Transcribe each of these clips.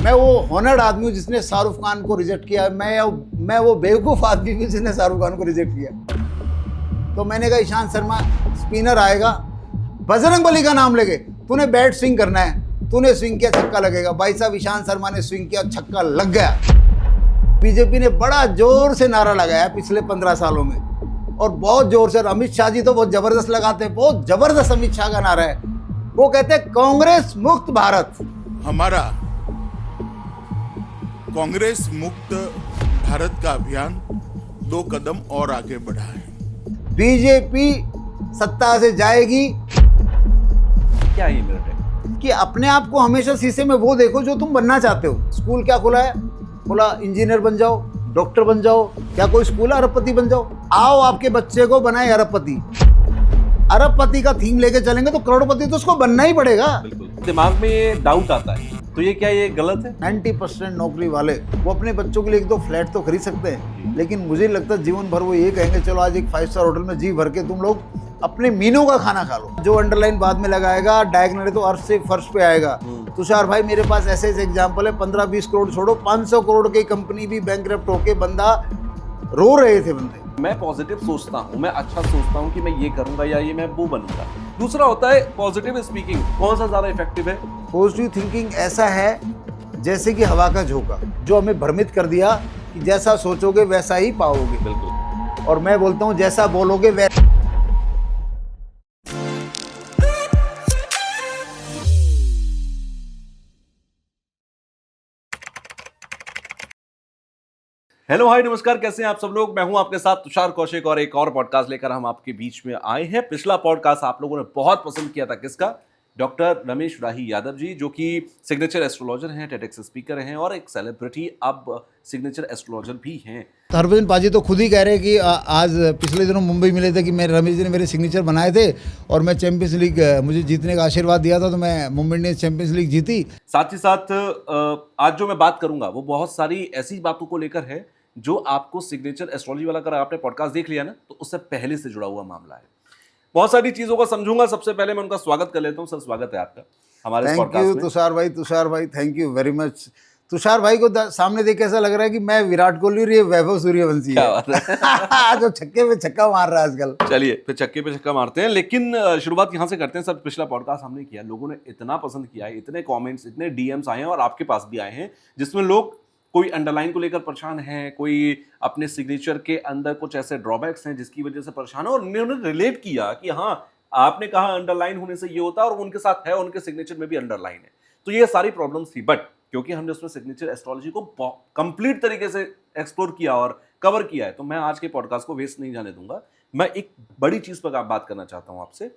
मैं वो होनर्ड आदमी हूँ जिसने शाहरुख खान को रिजेक्ट किया। मैं वो बेवकूफ़ आदमी हूँ जिसने शाहरुख खान को रिजेक्ट किया। तो मैंने कहा ईशांत शर्मा स्पिनर आएगा, बजरंग बली का नाम लेके तूने बैट स्विंग करना है, तूने स्विंग किया छक्का लगेगा। भाई साहब ईशांत शर्मा ने स्विंग किया, छक्का लग गया। बीजेपी ने बड़ा जोर से नारा लगाया पिछले 15 सालों में, और बहुत जोर से। अमित शाह जी तो बहुत जबरदस्त लगाते हैं, बहुत जबरदस्त अमित शाह का नारा है। वो कहते हैं कांग्रेस मुक्त भारत। हमारा कांग्रेस मुक्त भारत का अभियान 2 कदम और आगे बढ़ा है। बीजेपी सत्ता से जाएगी। क्या ये मेरिट है कि अपने आप को हमेशा शीशे में वो देखो जो तुम बनना चाहते हो। स्कूल क्या खुला है? बोला इंजीनियर बन जाओ, डॉक्टर बन जाओ। क्या कोई स्कूल है अरबपति बन जाओ? आओ आपके बच्चे को बनाए अरबपति। अरबपति का थीम लेके चलेंगे तो करोड़पति तो उसको बनना ही पड़ेगा। बिल्कुल दिमाग में ये डाउट आता है, तो ये क्या ये गलत है? 90% नौकरी वाले वो अपने बच्चों के लिए 1-2 फ्लैट तो खरीद सकते हैं, लेकिन मुझे लगता है जीवन भर वो ये कहेंगे चलो आज एक 5 स्टार होटल में जी भर के तुम लोग अपने मीनों का खाना खा लो। जो अंडरलाइन बाद में लगाएगा डायगोनल तो अर्थ से फर्श पे आएगा। तुषार भाई मेरे पास ऐसे एग्जाम्पल है, 15-20 करोड़ छोड़ो, 500 करोड़ की कंपनी भी बैंकरप्ट होके बंदा रो रहे थे बंदे। मैं पॉजिटिव सोचता हूँ, मैं अच्छा सोचता हूँ कि मैं ये करूंगा या ये मैं वो बनूंगा। दूसरा होता है पॉजिटिव स्पीकिंग, कौन सा ज्यादा इफेक्टिव है? पॉजिटिव थिंकिंग ऐसा है जैसे कि हवा का झोंका, जो हमें भ्रमित कर दिया कि जैसा सोचोगे वैसा ही पाओगे। बिल्कुल। और मैं बोलता हूँ जैसा बोलोगे वैसा। हेलो हाय नमस्कार, कैसे हैं आप सब लोग? मैं हूं आपके साथ तुषार कौशिक और एक और पॉडकास्ट लेकर हम आपके बीच में आए हैं। पिछला पॉडकास्ट आप लोगों ने बहुत पसंद किया था, किसका? डॉक्टर रमेश राही यादव जी, जो कि सिग्नेचर एस्ट्रोलॉजर हैं, टेडेक्स स्पीकर हैं और एक सेलिब्रिटी अब सिग्नेचर एस्ट्रोलॉजर भी हैं। हरभजन पाजी तो खुद ही कह रहे हैं कि आज पिछले दिनों मुंबई मिले थे कि मेरे रमेश जी ने मेरे सिग्नेचर बनाए थे और मैं चैंपियंस लीग मुझे जीतने का आशीर्वाद दिया था, तो मैं मुंबई इंडियंस चैंपियंस लीग जीती। साथ ही साथ आज जो मैं बात करूंगा वो बहुत सारी ऐसी बातों को लेकर है जो आपको सिग्नेचर एस्ट्रोलॉजी वाला, अगर आपने पॉडकास्ट देख लिया ना, तो उससे पहले से जुड़ा हुआ मामला है। बहुत सारी चीजों को समझूंगा। सबसे पहले मैं उनका स्वागत कर लेता हूं। सर, स्वागत है आपका हमारे इस पॉडकास्ट में। थैंक यू तुषार भाई thank you very much. Tushar भाई को सामने देख कैसा लग रहा है कि मैं विराट कोहली और ये वैभव सूर्यवंशी क्या है। बात है। जो छक्के पे छक्का मार रहा है आजकल। चलिए फिर छक्के पे छक्का मारते हैं, लेकिन शुरुआत यहाँ से करते हैं। सर, पिछला पॉडकास्ट हमने किया, लोगों ने इतना पसंद किया है, इतने कमेंट्स, इतने डीएम्स आए हैं और आपके पास भी आए हैं, जिसमें लोग कोई अंडरलाइन को लेकर परेशान है, कोई अपने सिग्नेचर के अंदर कुछ ऐसे ड्रॉबैक्स हैं जिसकी वजह से परेशान है, और उन्होंने रिलेट किया कि हाँ आपने कहा अंडरलाइन होने से ये होता है और उनके साथ है, उनके सिग्नेचर में भी अंडरलाइन है। तो ये सारी प्रॉब्लम्स थी, बट क्योंकि हमने उसमें सिग्नेचर एस्ट्रोलॉजी को कंप्लीट तरीके से एक्सप्लोर किया और कवर किया है, तो मैं आज के पॉडकास्ट को वेस्ट नहीं जाने दूंगा। मैं एक बड़ी चीज पर बात करना चाहता हूं आपसे।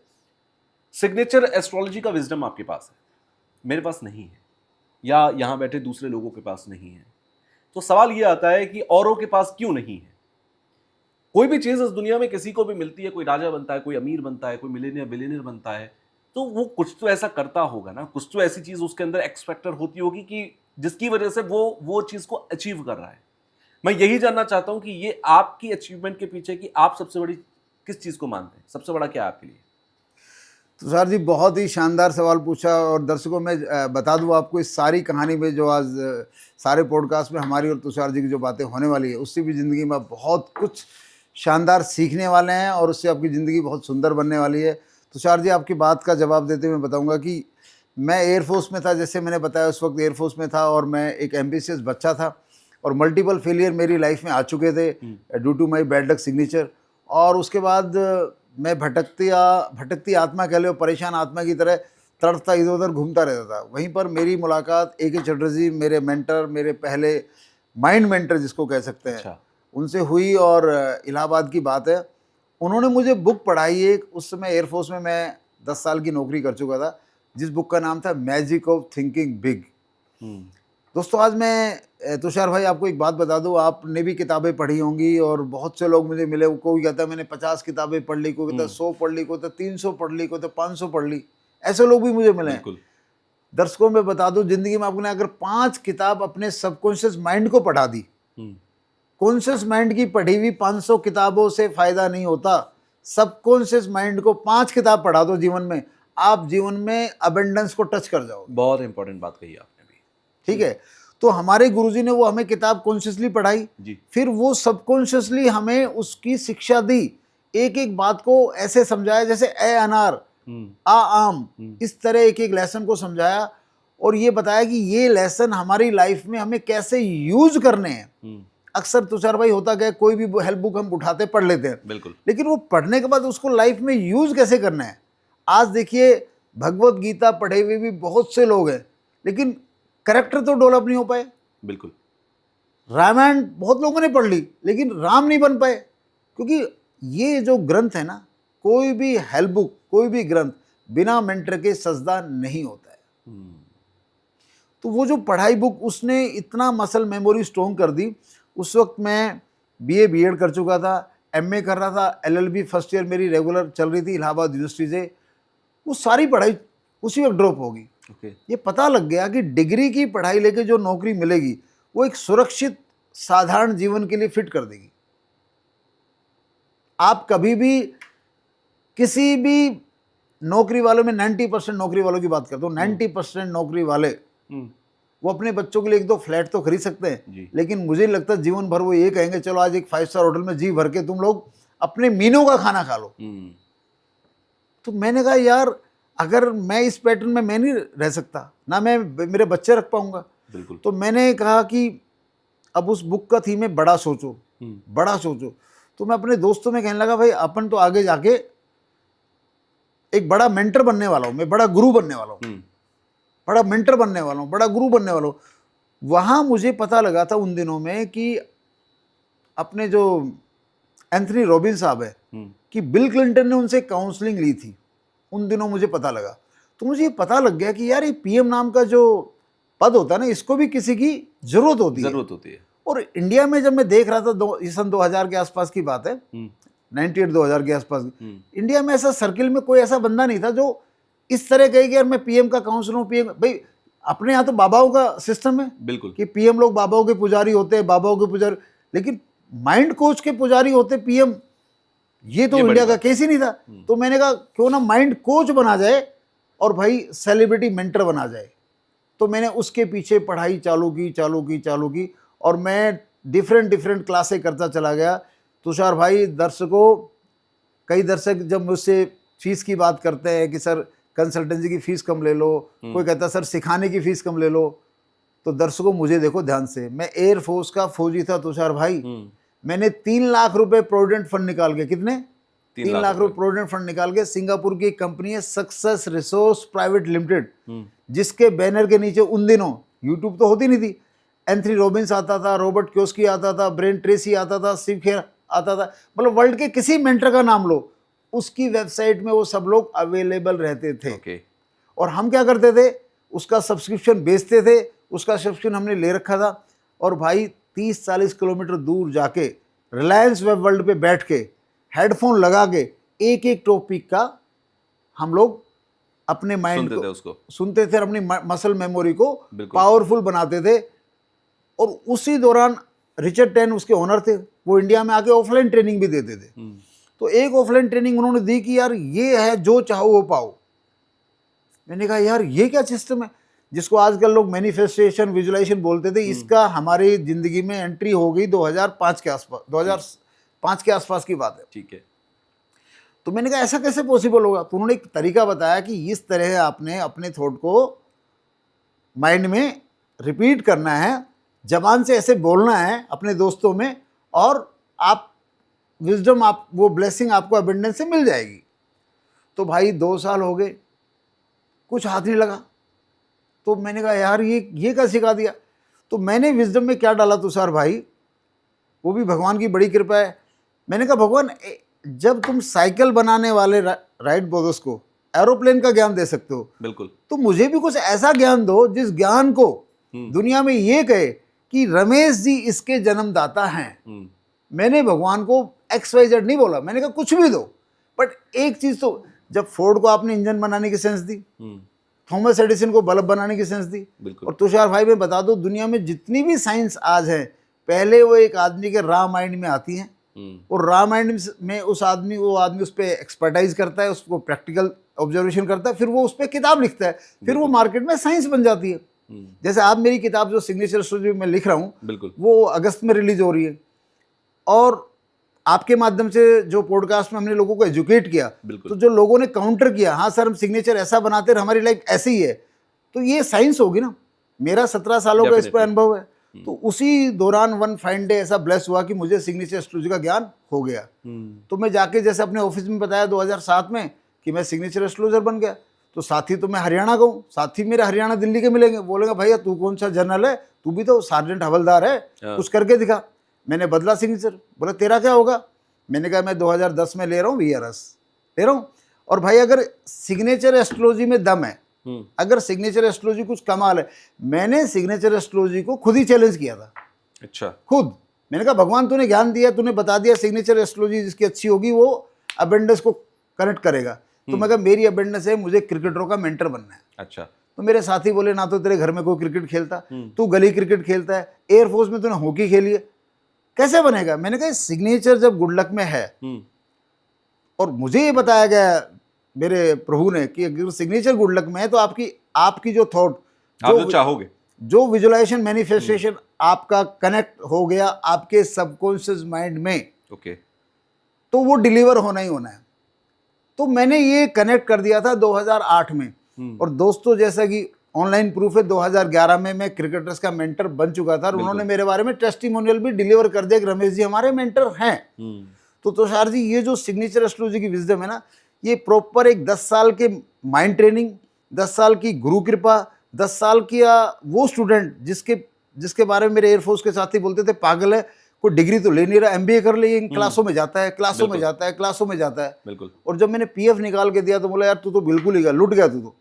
सिग्नेचर एस्ट्रोलॉजी का विजडम आपके पास है, मेरे पास नहीं है, या यहां बैठे दूसरे लोगों के पास नहीं है। तो सवाल यह आता है कि औरों के पास क्यों नहीं है? कोई भी चीज इस दुनिया में किसी को भी मिलती है, कोई राजा बनता है, कोई अमीर बनता है, कोई मिलियनियर बिलियनियर बनता है, तो वो कुछ तो ऐसा करता होगा ना, कुछ तो ऐसी चीज उसके अंदर एक्सपेक्टर होती होगी कि जिसकी वजह से वो चीज को अचीव कर रहा है। मैं यही जानना चाहता हूं कि ये आपकी अचीवमेंट के पीछे की आप सबसे बड़ी किस चीज को मानते हैं? सबसे बड़ा क्या है आपके लिए? तुषार जी बहुत ही शानदार सवाल पूछा, और दर्शकों में बता दूं आपको, इस सारी कहानी में जो आज सारे पॉडकास्ट में हमारी और तुषार जी की जो बातें होने वाली है, उससे भी ज़िंदगी में बहुत कुछ शानदार सीखने वाले हैं और उससे आपकी ज़िंदगी बहुत सुंदर बनने वाली है। तुषार जी, आपकी बात का जवाब देते हुए मैं बताऊंगा कि मैं एयरफोर्स में था, जैसे मैंने बताया उस वक्त एयरफोर्स में था, और मैं एक एम्बिशियस बच्चा था और मल्टीपल फेलियर मेरी लाइफ में आ चुके थे due to my bad luck signature. और उसके बाद मैं भटकती आत्मा कह लो, परेशान आत्मा की तरह तड़पता इधर उधर घूमता रहता था। वहीं पर मेरी मुलाकात AK चटर्जी, मेरे मेंटर, मेरे पहले माइंड मेंटर जिसको कह सकते हैं, अच्छा। उनसे हुई। और इलाहाबाद की बात है, उन्होंने मुझे बुक पढ़ाई एक, उस समय एयरफोर्स में मैं 10 साल की नौकरी कर चुका था, जिस बुक का नाम था मैजिक ऑफ थिंकिंग बिग। दोस्तों, आज मैं तुषार भाई आपको एक बात बता दूं, आपने भी किताबें पढ़ी होंगी और बहुत से लोग मुझे मिले, कोई कहता है मैंने 50 किताबें पढ़ ली, कोई कहता है 100 पढ़ ली, कोई कहता है 300 पढ़ ली, कोई कहता है 500 पढ़ ली। ऐसे लोग भी मुझे मिले हैं। दर्शकों में बता दूं, जिंदगी में आपने अगर 5 किताब अपने सबकॉन्शियस माइंड को पढ़ा दी, कॉन्शियस माइंड की पढ़ी हुई 500 किताबों से फायदा नहीं होता। सबकॉन्शियस माइंड को 5 किताब पढ़ा दो जीवन में, आप जीवन में अबेंडेंस को टच कर जाओ। बहुत इंपॉर्टेंट बात कही आपने भी। ठीक है। तो हमारे गुरुजी ने वो हमें किताब कॉन्शियसली पढ़ाई, जी। फिर वो सबकॉन्शियसली हमें उसकी शिक्षा दी, एक एक बात को ऐसे समझाया जैसे ए अनार आ आम, इस तरह एक एक लेसन को समझाया और ये बताया कि ये लेसन हमारी लाइफ में हमें कैसे यूज करने हैं। अक्सर तुषार भाई होता क्या है, कोई भी हेल्प बुक हम उठाते पढ़ लेते हैं, बिल्कुल। लेकिन वो पढ़ने के बाद उसको लाइफ में यूज कैसे करना है। आज देखिए भगवत गीता पढ़े हुए भी बहुत से लोग हैं, लेकिन कैरेक्टर तो डेवलप नहीं हो पाए। बिल्कुल। रामायण बहुत लोगों ने पढ़ ली, लेकिन राम नहीं बन पाए, क्योंकि ये जो ग्रंथ है ना, कोई भी हेल्प बुक, कोई भी ग्रंथ बिना मेंटर के सजदा नहीं होता है। तो वो जो पढ़ाई बुक उसने इतना मसल मेमोरी स्ट्रॉन्ग कर दी। उस वक्त मैं बीए बीएड कर चुका था, एमए कर रहा था, एलएलबी फर्स्ट ईयर मेरी रेगुलर चल रही थी इलाहाबाद यूनिवर्सिटी से। वो सारी पढ़ाई उसी वक्त ड्रॉप होगी। ये पता लग गया कि डिग्री की पढ़ाई लेके जो नौकरी मिलेगी वो एक सुरक्षित साधारण जीवन के लिए फिट कर देगी। आप कभी भी किसी भी नौकरी वालों में 90% नौकरी वालों की बात करता हूँ, 90% नौकरी वाले वो अपने बच्चों के लिए 1-2 फ्लैट तो खरीद सकते हैं, लेकिन मुझे लगता है जीवन भर वो ये कहेंगे चलो आज एक 5 स्टार होटल में जी भर के तुम लोग अपने मीनों का खाना खा लो। तो मैंने कहा यार अगर मैं इस पैटर्न में मैं नहीं रह सकता, ना मैं मेरे बच्चे रख पाऊंगा। तो मैंने कहा कि अब उस बुक का थीम है बड़ा सोचो, बड़ा सोचो। तो मैं अपने दोस्तों में कहने लगा भाई अपन तो आगे जाके एक बड़ा मेंटर बनने वाला हूँ, मैं बड़ा गुरु बनने वाला हूँ, बड़ा मेंटर बनने वाला हूँ, बड़ा गुरु बनने वाला हूँ। वहाँ मुझे पता लगा था उन दिनों में कि अपने जो एंथनी रॉबिन्स साहब है कि बिल क्लिंटन ने उनसे काउंसलिंग ली थी, उन दिनों मुझे पता लगा। तो मुझे ये पता लग गया कि यार ये पीएम नाम का जो पद होता है ना, इसको भी किसी की जरूरत होती है। और इंडिया में जब मैं देख रहा था, ये सन 2000 के आसपास की बात है, 98-2000 के आसपास, इंडिया में ऐसा सर्किल में कोई ऐसा बंदा नहीं था जो इस तरह कहे कि यार मैं पीएम का काउंसलर हूँ। पीएम भाई अपने यहाँ तो बाबाओं का सिस्टम है, बिल्कुल, कि पीएम लोग बाबाओं के पुजारी होते हैं, बाबाओं के पुजारी, लेकिन माइंड कोच के पुजारी होते पीएम, ये तो इंडिया का केस ही नहीं था। तो मैंने कहा क्यों ना माइंड कोच बना जाए और भाई सेलिब्रिटी मेंटर बना जाए। तो मैंने उसके पीछे पढ़ाई चालू की और मैं डिफरेंट क्लासें करता चला गया। तुषार भाई, कई दर्शक जब मुझसे फीस की बात करते हैं कि सर कंसल्टेंसी की फीस कम ले लो, कोई कहता है सर सिखाने की फीस कम ले लो, तो दर्शकों मुझे देखो ध्यान से, मैं एयरफोर्स का फौजी था तुषार भाई। मैंने 3 लाख रुपए प्रोविडेंट फंड निकाल के, कितने 3 लाख रुपए प्रोविडेंट फंड निकाल के, सिंगापुर की एक कंपनी है सक्सेस रिसोर्स प्राइवेट लिमिटेड, जिसके बैनर के नीचे उन दिनों यूट्यूब तो होती नहीं थी, एंथनी रॉबिन्स आता था, रॉबर्ट क्योस्की आता था, ब्रेन ट्रेसी आता था, स्टीव खेर आता था, मतलब वर्ल्ड के किसी मेंटर का नाम लो, उसकी वेबसाइट में वो सब लोग अवेलेबल रहते थे। और हम क्या करते थे, उसका सब्सक्रिप्शन बेचते थे, उसका सब्सक्रिप्शन हमने ले रखा था। और भाई 30-40 किलोमीटर दूर जाके रिलायंस वेब वर्ल्ड पे बैठ के हेडफोन लगा के एक एक टॉपिक का हम लोग अपने माइंड को सुनते थे और अपनी मसल मेमोरी को पावरफुल बनाते थे। और उसी दौरान रिचर्ड टेन उसके ओनर थे, वो इंडिया में आके ऑफलाइन ट्रेनिंग भी देते थे। तो एक ऑफलाइन ट्रेनिंग उन्होंने दी कि यार ये है जो चाहो वो पाओ। मैंने कहा यार ये क्या सिस्टम है, जिसको आजकल लोग मैनिफेस्टेशन विजुअलाइजेशन बोलते थे, इसका हमारी जिंदगी में एंट्री हो गई 2005 के आसपास, 2005 के आसपास की बात है। ठीक है। तो मैंने कहा ऐसा कैसे पॉसिबल होगा। तो उन्होंने एक तरीका बताया कि इस तरह आपने अपने थॉट को माइंड में रिपीट करना है, जबान से ऐसे बोलना है अपने दोस्तों में, और आप विजडम, आप वो ब्लेसिंग आपको अबंडेंस से मिल जाएगी। तो भाई 2 साल हो गए, कुछ हाथ नहीं लगा। तो मैंने कहा यार ये क्या सिखा दिया। तो मैंने विजडम में क्या डाला तुषार भाई, वो भी भगवान की बड़ी कृपा है। मैंने कहा भगवान, जब तुम साइकिल बनाने वाले राइट ब्रदर्स को एरोप्लेन का ज्ञान दे सकते हो, बिल्कुल, तो मुझे भी कुछ ऐसा ज्ञान दो जिस ज्ञान को दुनिया में ये कहे कि रमेश जी इसके जन्मदाता हैं। मैंने भगवान को XYZ नहीं बोला, मैंने कहा कुछ भी दो, बट एक चीज तो, जब फोर्ड को आपने इंजन बनाने की सेंस दी, थॉमस एडिसन को बल्ब बनाने की सेंस दी, और तुषार भाई मैं बता दो दुनिया में जितनी भी साइंस आज है, पहले वो एक आदमी के रॉ माइंड में आती हैं, और रॉ माइंड में वो आदमी उस पर एक्सपर्टाइज करता है, उसको प्रैक्टिकल ऑब्जर्वेशन करता है, फिर वो उस पर किताब लिखता है, फिर वो मार्केट में साइंस बन जाती है। जैसे आप मेरी किताब जो सिग्नेचर एस्ट्रोलॉजी में लिख रहा हूँ, बिल्कुल वो अगस्त में रिलीज हो रही है, और आपके माध्यम से जो पॉडकास्ट में हमने लोगों को एजुकेट किया, बिल्कुल। तो जो लोगों ने काउंटर किया, हाँ सर हम सिग्नेचर ऐसा बनाते हैं, हमारी लाइफ ऐसी ही है, तो ये साइंस होगी ना। मेरा 17 सालों का इस पर Definitely. अनुभव है, तो उसी दौरान वन फाइन डे ऐसा ब्लेस हुआ कि मुझे सिग्नेचर एस्ट्रोलॉजी का ज्ञान हो गया। तो मैं जाके जैसे अपने ऑफिस में बताया 2007 में कि मैं सिग्नेचर एस्ट्रोलॉजर बन गया, तो साथी तो मैं हरियाणा का हूँ, साथी मेरे हरियाणा दिल्ली के मिलेंगे, बोलेंगे भैया तू कौन सा जनरल है, तू भी तो सार्जेंट हवलदार है, कुछ करके दिखा। मैंने बदला सिग्नेचर, बोला तेरा क्या होगा, मैंने कहा मैं 2010 में ले रहा हूँ VRS ले रहा हूँ। और भाई अगर सिग्नेचर एस्ट्रोलॉजी में दम है, अगर सिग्नेचर एस्ट्रोलॉजी कुछ कमाल है, मैंने सिग्नेचर एस्ट्रोलॉजी को खुद ही चैलेंज किया था। अच्छा, खुद मैंने कहा भगवान तूने ज्ञान दिया, तूने बता दिया सिग्नेचर एस्ट्रोलॉजी जिसकी अच्छी होगी वो अबेंडेंस को कनेक्ट करेगा, तो मैं कहा मेरी अबेंडेंस है, मुझे क्रिकेटरों का मेंटर बनना है। अच्छा, तो मेरे साथी बोले ना तो तेरे घर में कोई क्रिकेट खेलता, तू गली क्रिकेट खेलता है, एयरफोर्स में तूने हॉकी खेली है, कैसे बनेगा। मैंने कहा सिग्नेचर जब गुड लक में है, और मुझे ये बताया गया मेरे प्रभु ने कि अगर सिग्नेचर गुड लक में है तो आपकी जो थॉट, आप जो चाहोगे, जो विजुअलाइजेशन मैनिफेस्टेशन आपका कनेक्ट हो गया आपके सबकॉन्शियस माइंड में, ओके, तो वो डिलीवर होना ही होना है। तो मैंने ये कनेक्ट कर दिया था 2008 में, और दोस्तों जैसा कि ऑनलाइन प्रूफ है 2011 में मैं क्रिकेटर्स का मेंटर बन चुका था, और उन्होंने मेरे बारे में टेस्टिमोनियल भी डिलीवर कर दिया कि रमेश जी हमारे मेंटर हैं। तो तुषार जी ये जो सिग्नेचर एस्ट्रोलॉजी की विजडम है ना, ये प्रॉपर एक 10 साल के माइंड ट्रेनिंग, 10 साल की गुरु कृपा, 10 साल की वो स्टूडेंट जिसके बारे में मेरे एयरफोर्स के साथी बोलते थे पागल है, कोई डिग्री तो ले नहीं रहा, MBA कर ले, इन क्लासों में जाता है, क्लासों में जाता है, क्लासों में जाता है। बिल्कुल। और जब मैंने PF निकाल के दिया तो बोला यार तू तो बिल्कुल ही लुट गया तू तो।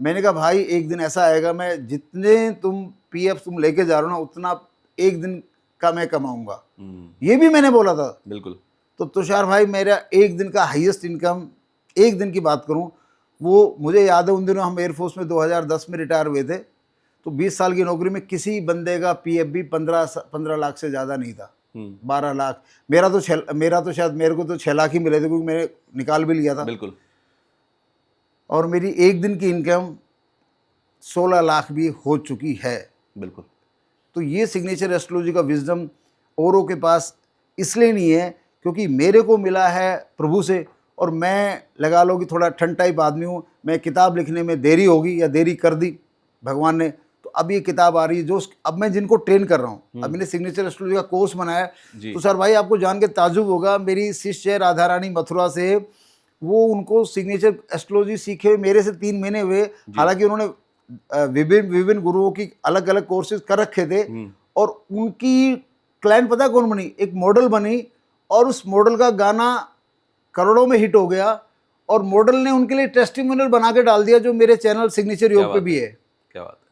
मैंने कहा भाई एक दिन ऐसा आएगा, मैं जितने तुम PF तुम लेके जा रहे हो ना उतना एक दिन का मैं कमाऊंगा, ये भी मैंने बोला था। बिल्कुल। तो तुषार भाई मेरा एक दिन का हाईएस्ट इनकम, एक दिन की बात करूं, वो मुझे याद है उन दिनों हम एयरफोर्स में 2010 में रिटायर हुए थे, तो 20 साल की नौकरी में किसी बंदे का PF भी 15 लाख से ज़्यादा नहीं था, 12 लाख। मेरा तो शायद मेरे को तो 6 लाख ही मिले थे क्योंकि मैंने निकाल भी लिया था। बिल्कुल। और मेरी एक दिन की इनकम 16 लाख भी हो चुकी है। बिल्कुल। तो ये सिग्नेचर एस्ट्रोलॉजी का विजडम औरों के पास इसलिए नहीं है क्योंकि मेरे को मिला है प्रभु से, और मैं लगा लो कि थोड़ा ठंड टाइप आदमी हूँ, मैं किताब लिखने में देरी होगी या देरी कर दी भगवान ने, तो अब ये किताब आ रही है जो अब मैं जिनको ट्रेन कर रहा हूँ। अब मैंने सिग्नेचर एस्ट्रोलॉजी का कोर्स बनाया, तो सर भाई आपको जान के ताजुब होगा, मेरी शिष्य है राधा रानी मथुरा से, वो उनको सिग्नेचर एस्ट्रोलॉजी सीखे मेरे से 3 महीने हुए, हालांकि उन्होंने विभिन्न गुरुओं की अलग अलग कोर्सेज कर रखे थे, और उनकी क्लाइंट पता कौन बनी, एक मॉडल बनी, और उस मॉडल का गाना करोड़ों में हिट हो गया, और मॉडल ने उनके लिए टेस्टिमोनियल बना के डाल दिया जो मेरे चैनल सिग्नेचर योग पे भी है। क्या बात है।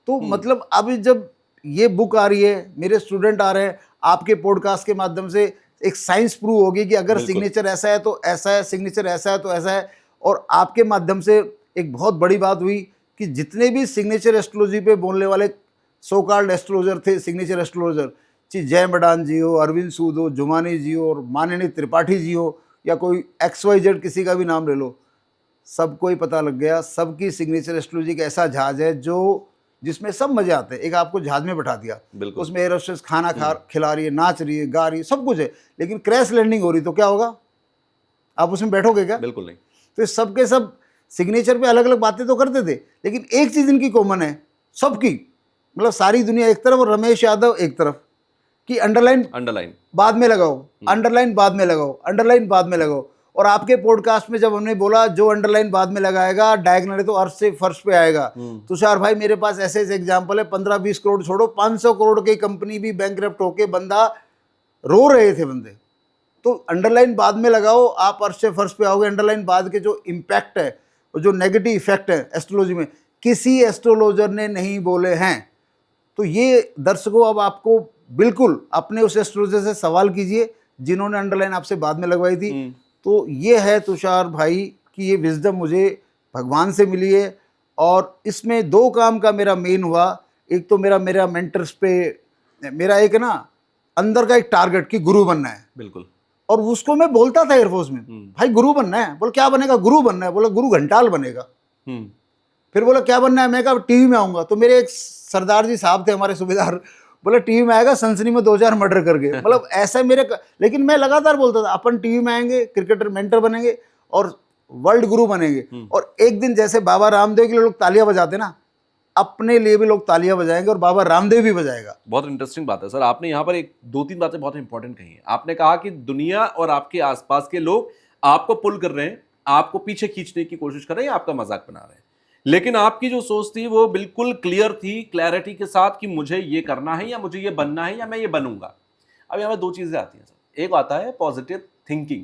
तो मतलब अभी जब ये बुक आ रही है, मेरे स्टूडेंट आ रहे हैं, आपके पॉडकास्ट के माध्यम से एक साइंस प्रूव होगी कि अगर सिग्नेचर ऐसा है तो ऐसा है, सिग्नेचर ऐसा है तो ऐसा है। और आपके माध्यम से एक बहुत बड़ी बात हुई कि जितने भी सिग्नेचर एस्ट्रोलॉजी पे बोलने वाले सो कॉल्ड एस्ट्रोलॉजर थे, सिग्नेचर एस्ट्रोलॉजर, चाहे जय मडान जी हो, अरविंद सूद हो, जुमानी जी हो, और माननीय त्रिपाठी जी हो, या कोई XYZ किसी का भी नाम ले लो, सबको ही पता लग गया सबकी सिग्नेचर एस्ट्रोलॉजी एक ऐसा जहाज है जो जिसमें सब मजे आते हैं। एक आपको जहाज में बैठा दिया, उसमें एयर होस्टेस खाना खिला रही है, नाच रही है, गा रही है, सब कुछ है, लेकिन क्रैश लैंडिंग हो रही तो क्या होगा? आप उसमें बैठोगे क्या? बिल्कुल नहीं। तो सब के सब सिग्नेचर पे अलग अलग बातें तो करते थे, लेकिन एक चीज़ इनकी कॉमन है सबकी, मतलब सारी दुनिया एक तरफ और रमेश यादव एक तरफ, कि अंडरलाइन बाद में लगाओ, अंडरलाइन बाद में लगाओ, अंडरलाइन बाद में लगाओ। और आपके पॉडकास्ट में जब हमने बोला जो अंडरलाइन बाद में लगाएगा डायगोनली तो अर्थ से फर्श पे आएगा, तुषार भाई मेरे पास ऐसे ऐसे एग्जाम्पल है, 15-20 करोड़ छोड़ो, 500 करोड़ की कंपनी भी बैंकरप्ट होके बंदा रो रहे थे बंदे। तो अंडरलाइन बाद में लगाओ, आप अर्थ से फर्श पे आओगे। अंडरलाइन बाद के जो इम्पैक्ट है और जो नेगेटिव इफेक्ट है एस्ट्रोलॉजी में, किसी एस्ट्रोलॉजर ने नहीं बोले हैं। तो ये दर्शकों अब आपको बिल्कुल अपने उस एस्ट्रोलॉजर से सवाल कीजिए जिन्होंने अंडरलाइन आपसे बाद में लगवाई थी। तो ये है तुषार भाई कि ये विजडम मुझे भगवान से मिली है, और इसमें 2 काम का मेरा मेन हुआ। एक तो मेरा मेंटर्स पे मेरा एक है ना अंदर का एक टारगेट कि गुरु बनना है। बिल्कुल। और उसको मैं बोलता था एयरफोर्स में, भाई गुरु बनना है। बोल क्या बनेगा? गुरु बनना है। बोला गुरु घंटाल बनेगा। फिर बोला क्या बनना है, मैं कहा टीवी में आऊँगा। तो मेरे एक सरदार जी साहब थे हमारे सूबेदार, बोले टीवी में आएगा सनसनी में 2-4 मर्डर करके। मतलब ऐसा लेकिन मैं लगातार बोलता था अपन टीवी में आएंगे, क्रिकेटर मेंटर बनेंगे और वर्ल्ड गुरु बनेंगे। और एक दिन जैसे बाबा रामदेव के लिए लोग तालियां बजाते ना, अपने लिए भी लोग तालियां बजाएंगे और बाबा रामदेव भी बजाएगा। बहुत इंटरेस्टिंग बात है सर, आपने यहाँ पर एक 2-3 बातें बहुत इंपॉर्टेंट कही हैं। आपने कहा कि दुनिया और आपके आसपास के लोग आपको पुल कर रहे हैं, आपको पीछे खींचने की कोशिश कर रहे हैं, आपका मजाक बना रहे हैं, लेकिन आपकी जो सोच थी वो बिल्कुल क्लियर थी, क्लैरिटी के साथ कि मुझे ये करना है या मुझे ये बनना है या मैं ये बनूंगा। अब यहाँ पर 2 चीजें आती हैं सर। एक आता है पॉजिटिव थिंकिंग,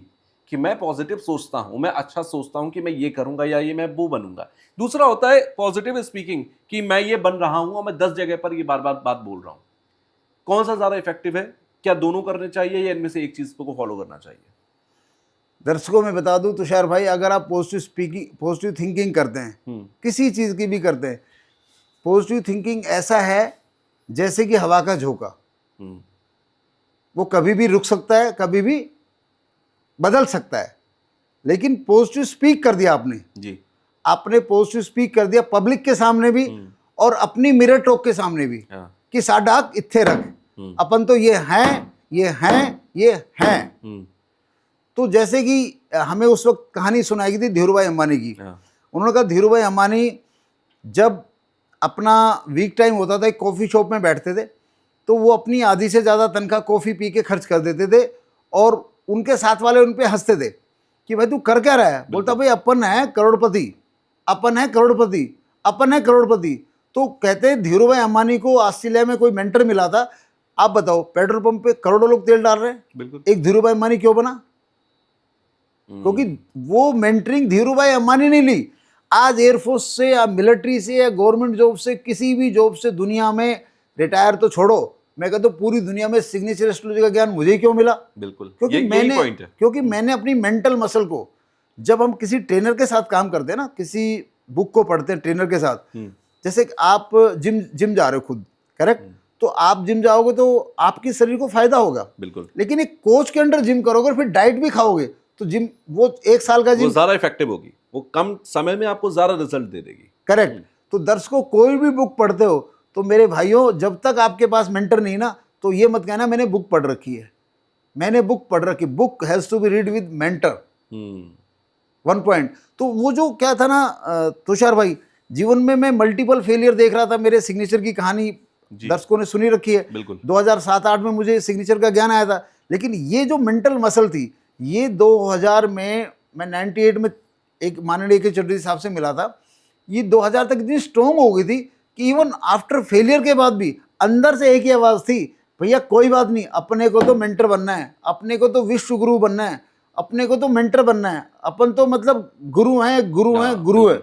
कि मैं पॉजिटिव सोचता हूं, मैं अच्छा सोचता हूं कि मैं ये करूंगा या ये मैं वो बनूंगा। दूसरा होता है पॉजिटिव स्पीकिंग, कि मैं ये बन रहा हूं और मैं 10 जगह पर ये बार बार बात बोल रहा हूं। कौन सा ज्यादा इफेक्टिव है? क्या दोनों करने चाहिए या इनमें से एक चीज को फॉलो करना चाहिए? दर्शकों में बता दूं तुषार भाई, अगर आप पॉजिटिव थिंकिंग करते हैं, किसी चीज़ की भी करते हैं, पॉजिटिव थिंकिंग ऐसा है जैसे कि हवा का झोंका, वो कभी भी रुक सकता है, कभी भी बदल सकता है। लेकिन पॉजिटिव स्पीक कर दिया आपने जी, आपने पॉजिटिव स्पीक कर दिया पब्लिक के सामने भी और अपनी मिरर टॉक के सामने भी, कि साडा हक इत्थे रख, अपन तो ये हैं, ये हैं, ये हैं। तो जैसे कि हमें उस वक्त कहानी सुनाई गई थी धीरूभाई अंबानी की। उन्होंने कहा धीरूभाई अंबानी जब अपना वीक टाइम होता था, एक कॉफ़ी शॉप में बैठते थे, तो वो अपनी आधी से ज़्यादा तनख्वाह कॉफ़ी पी के खर्च कर देते थे और उनके साथ वाले उन पे हंसते थे कि भाई तू कर क्या रहा है। बोलता भाई अपन है करोड़पति, अपन है करोड़पति, अपन है करोड़पति। तो कहते हैं धीरूभाई अंबानी को ऑस्ट्रेलिया में कोई मेंटर मिला था। आप बताओ, पेट्रोल पंप पे करोड़ों लोग तेल डाल रहे हैं, बिल्कुल। एक धीरूभाई अंबानी क्यों बना? क्योंकि वो मेंटरिंग धीरूभाई अंबानी ने ली। आज एयरफोर्स से या मिलिट्री से या गवर्नमेंट जॉब से, किसी भी जॉब से दुनिया में, रिटायर तो छोड़ो, मैं कहता हूँ पूरी दुनिया में सिग्नेचर एस्ट्रोलॉजी का ज्ञान मुझे ही क्यों मिला? बिल्कुल, क्योंकि मैंने अपनी मेंटल मसल को, जब हम किसी ट्रेनर के साथ काम करते हैं ना, किसी बुक को पढ़ते हैं ट्रेनर के साथ, जैसे आप जिम जा रहे हो खुद, करेक्ट, तो आप जिम जाओगे तो आपके शरीर को फायदा होगा, बिल्कुल। लेकिन एक कोच के अंडर जिम करोगे और फिर डाइट भी खाओगे तो जिम, वो 1 साल का जिम ज्यादा इफेक्टिव होगी, वो कम समय में आपको ज्यादा रिजल्ट दे देगी। करेक्ट। तो दर्शकों, कोई भी बुक पढ़ते हो तो मेरे भाइयों, जब तक आपके पास मेंटर नहीं ना, तो ये मत कहना मैंने बुक पढ़ रखी है। मैंने बुक पढ़ रखी, book has to be read with mentor. 1 point. तो वो जो क्या था ना तुषार भाई, जीवन में मैं मल्टीपल फेलियर देख रहा था। मेरे सिग्नेचर की कहानी दर्शकों ने सुनी रखी है। 2007-8 में मुझे सिग्नेचर का ज्ञान आया था, लेकिन ये जो मेंटल मसल थी, ये 2000 में, मैं 98 में एक माननीय के चौधरी साहब से मिला था। ये 2000 तक इतनी स्ट्रॉन्ग हो गई थी कि इवन आफ्टर फेलियर के बाद भी अंदर से एक ही आवाज़ थी, भैया कोई बात नहीं, अपने को तो मेंटर बनना है, अपने को तो विश्व गुरु बनना है, अपने को तो मेंटर बनना है, अपन तो मतलब गुरु हैं, गुरु हैं, गुरु है।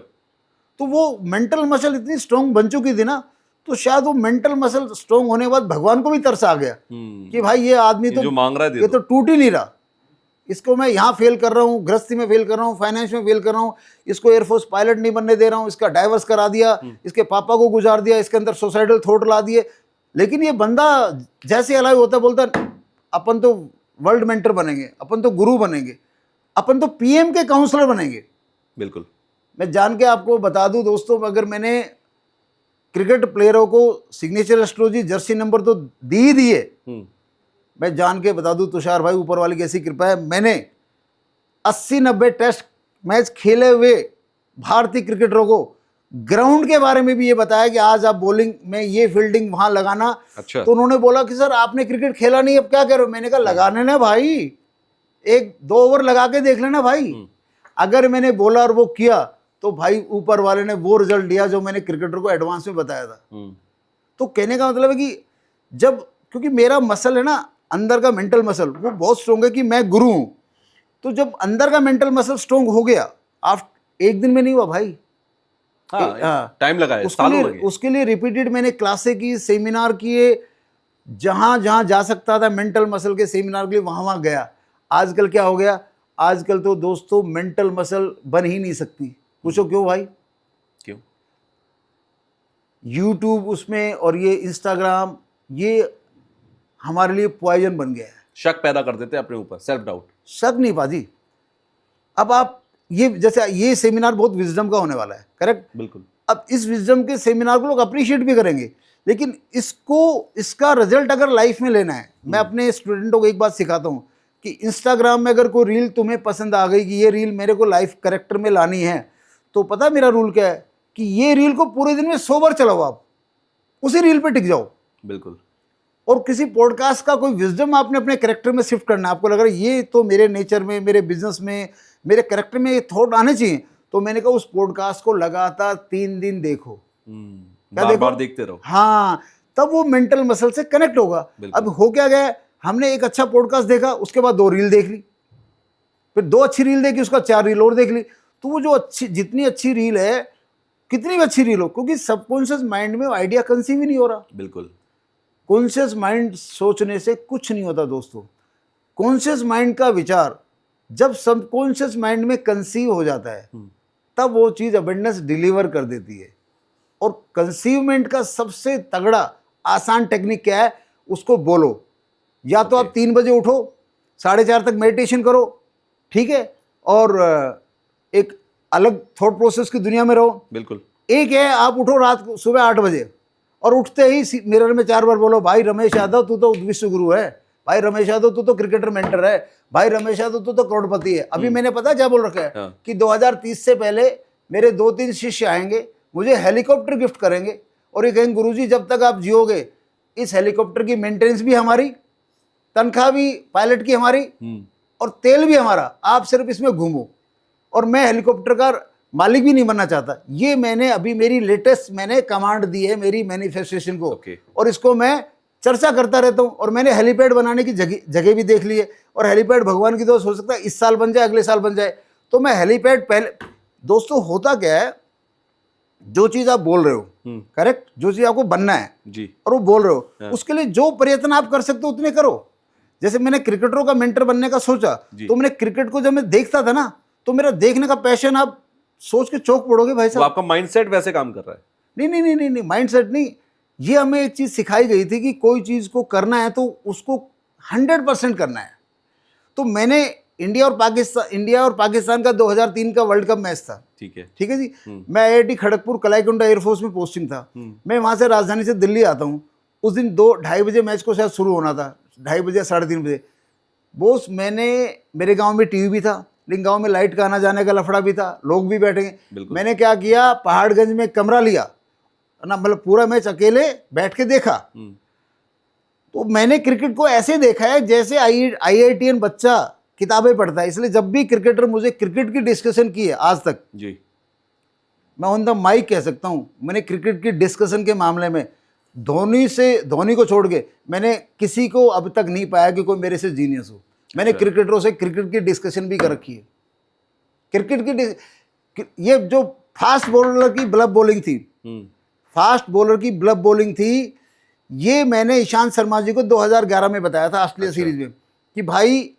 तो वो मेंटल मसल इतनी स्ट्रॉन्ग बन चुकी थी ना, तो शायद वो मेंटल मसल स्ट्रॉन्ग होने के बाद भगवान को भी तरस आ गया कि भाई ये आदमी तो जो मांग रहा है ये तो टूट ही नहीं रहा, इसको मैं यहाँ फेल कर रहा हूँ, गृहस्थी में फेल कर रहा हूँ, फाइनेंस में फेल कर रहा हूँ, इसको एयरफोर्स पायलट नहीं बनने दे रहा हूँ, इसका डाइवर्स करा दिया, इसके पापा को गुजार दिया, इसके अंदर सुसाइडल थॉट ला दिए। लेकिन ये बंदा जैसे अलाइव होता बोलता अपन तो वर्ल्ड मेंटर बनेंगे, अपन तो गुरु बनेंगे, अपन तो पीएम के काउंसलर बनेंगे। बिल्कुल। मैं जान के आपको बता दूं दोस्तों, अगर मैंने क्रिकेट प्लेयरों को सिग्नेचर एस्ट्रोलॉजी जर्सी नंबर तो दी दिए, मैं जान के बता दूं तुषार भाई, ऊपर वाली की ऐसी कृपा है, मैंने 80-90 टेस्ट मैच खेले हुए भारतीय क्रिकेटरों को ग्राउंड के बारे में भी ये बताया कि आज आप बॉलिंग में ये फील्डिंग वहां लगाना। अच्छा। तो उन्होंने बोला कि सर आपने क्रिकेट खेला नहीं, अब क्या कह रहे हो? मैंने कहा लगाने ना भाई, 1-2 ओवर लगा के देख लेना भाई। अगर मैंने बोला और वो किया तो भाई ऊपर वाले ने वो रिजल्ट दिया जो मैंने क्रिकेटर को एडवांस में बताया था। तो कहने का मतलब है कि जब, क्योंकि मेरा मसल है ना अंदर का मेंटल मसल, वो बहुत स्ट्रॉन्ग है कि मैं गुरु हूं, तो जब अंदर का मेंटल मसल स्ट्रॉन्ग हो गया, आप एक दिन में नहीं हुआ भाई, टाइम लगा है, सालों लगे। उसके लिए रिपीटेड मैंने क्लासें की, सेमिनार किए, जहां जहां जा सकता था मेंटल मसल के सेमिनार के लिए वहां वहां गया। आजकल क्या हो गया, आजकल तो दोस्तों मेंटल मसल बन ही नहीं सकती। पूछो क्यों भाई? क्यों? यूट्यूब उसमें और ये इंस्टाग्राम, ये हमारे लिए पॉइजन बन गया है। शक पैदा कर देते हैं अपने ऊपर, सेल्फ डाउट। शक नहीं पाजी। अब आप ये, जैसे ये सेमिनार बहुत विजडम का होने वाला है, करेक्ट? बिल्कुल। अब इस विजडम के सेमिनार को लोग अप्रिशिएट भी करेंगे, लेकिन इसका रिजल्ट अगर लाइफ में लेना है, मैं अपने स्टूडेंटों को एक बात सिखाता हूँ कि इंस्टाग्राम में अगर कोई रील तुम्हें पसंद आ गई कि ये रील मेरे को लाइफ करेक्टर में लानी है, तो पता मेरा रूल क्या है कि ये रील को पूरे दिन में 100 बार चलाओ, आप उसी रील पे टिक जाओ। बिल्कुल। और किसी पॉडकास्ट का कोई विजडम आपने अपने करेक्टर में शिफ्ट करना है, आपको लग रहा है ये तो मेरे नेचर में, मेरे बिजनेस में, मेरे करेक्टर में ये थॉट आने चाहिए, तो मैंने कहा उस पॉडकास्ट को लगातार 3 दिन देखो, क्या बार देखो? बार देखते रहो। हाँ, तब वो मेंटल मसल से कनेक्ट होगा। अब हो क्या गया, हमने एक अच्छा पॉडकास्ट देखा, उसके बाद 2 रील देख ली, फिर 2 अच्छी रील देखी, उसका 4 रील और देख ली। तो वो जो अच्छी, जितनी अच्छी रील है, कितनी भी अच्छी रील हो, क्योंकि सबकॉन्शियस माइंड में आइडिया कंसीव ही नहीं हो रहा। बिल्कुल। कॉन्शियस माइंड सोचने से कुछ नहीं होता दोस्तों। कॉन्शियस माइंड का विचार जब सबकॉन्शियस माइंड में कंसीव हो जाता है, तब वो चीज़ अबंडेंस डिलीवर कर देती है। और कंसीवमेंट का सबसे तगड़ा आसान टेक्निक क्या है, उसको बोलो। या तो आप 3 बजे उठो, 4:30 तक मेडिटेशन करो, ठीक है, और एक अलग थॉट प्रोसेस की दुनिया में रहो। बिल्कुल। एक है आप उठो रात को सुबह 8 बजे और उठते ही मिरर में 4 बार बोलो, भाई रमेश यादव तू तो विश्व गुरु है, भाई रमेश यादव तू तो क्रिकेटर मेंटर है, भाई रमेश यादव तू तो करोड़पति है। अभी मैंने पता क्या बोल रखा है कि 2030 से पहले मेरे 2-3 शिष्य आएंगे, मुझे हेलीकॉप्टर गिफ्ट करेंगे और ये कहेंगे गुरुजी जब तक आप जियोगे इस हेलीकॉप्टर की मेंटेनेंस भी हमारी, तनख्वाह भी पायलट की हमारी, और तेल भी हमारा, आप सिर्फ इसमें घूमो। और मैं हेलीकॉप्टर का मालिक भी नहीं बनना चाहता। ये मैंने अभी मेरी लेटेस्ट मैंने कमांड दी है मेरी मैनिफेस्टेशन को, और इसको मैं चर्चा करता रहता हूँ। और मैंने हेलीपैड बनाने की जगह भी देख ली है, और हेलीपैड भगवान की दोस्त हो सकता है इस साल बन जाए, अगले साल बन जाए। तो मैं हेलीपैड पहले, दोस्तों होता क्या है, जो चीज़ आप बोल रहे हो करेक्ट, जो चीज़ आपको बनना है जी, और वो बोल रहे हो, उसके लिए जो प्रयत्न आप कर सकते हो उतने करो। जैसे मैंने क्रिकेटरों का मेंटर बनने का सोचा, तो मैंने क्रिकेट को जब मैं देखता था ना, तो मेरा देखने का पैशन, आप सोच के चौंक पड़ोगे भाई साहब। आपका माइंडसेट वैसे काम कर रहा है। नहीं, माइंडसेट नहीं, ये हमें एक चीज़ सिखाई गई थी कि कोई चीज़ को करना है तो उसको 100% करना है। तो मैंने इंडिया और पाकिस्तान का 2003 का वर्ल्ड कप मैच था, ठीक है जी। मैं IIT खड़गपुर कलाईकुंडा एयरफोर्स में पोस्टिंग था। मैं वहाँ से राजधानी से दिल्ली आता हूँ। उस दिन 2-2:30 बजे मैच को शायद शुरू होना था, 2:30 बजे 3:30 बजे। बोस, मेरे गांव में टीवी भी था, लेकिन गांव में लाइट का आना जाने का लफड़ा भी था, लोग भी बैठेंगे। मैंने क्या किया, पहाड़गंज में कमरा लिया ना, मतलब पूरा मैच अकेले बैठ के देखा। तो मैंने क्रिकेट को ऐसे देखा है जैसे IITian बच्चा किताबें पढ़ता है। इसलिए जब भी क्रिकेटर मुझे क्रिकेट की डिस्कशन की है आज तक जी, मैं ऑन द माइक कह सकता हूँ, मैंने क्रिकेट की डिस्कशन के मामले में धोनी को छोड़ के मैंने किसी को अब तक नहीं पाया कि कोई मेरे से जीनियस हो। मैंने क्रिकेटरों से क्रिकेट की डिस्कशन भी कर रखी है। ये जो फास्ट बॉलर की ब्लफ बॉलिंग थी, ये मैंने ईशांत शर्मा जी को 2011 में बताया था ऑस्ट्रेलिया सीरीज में कि भाई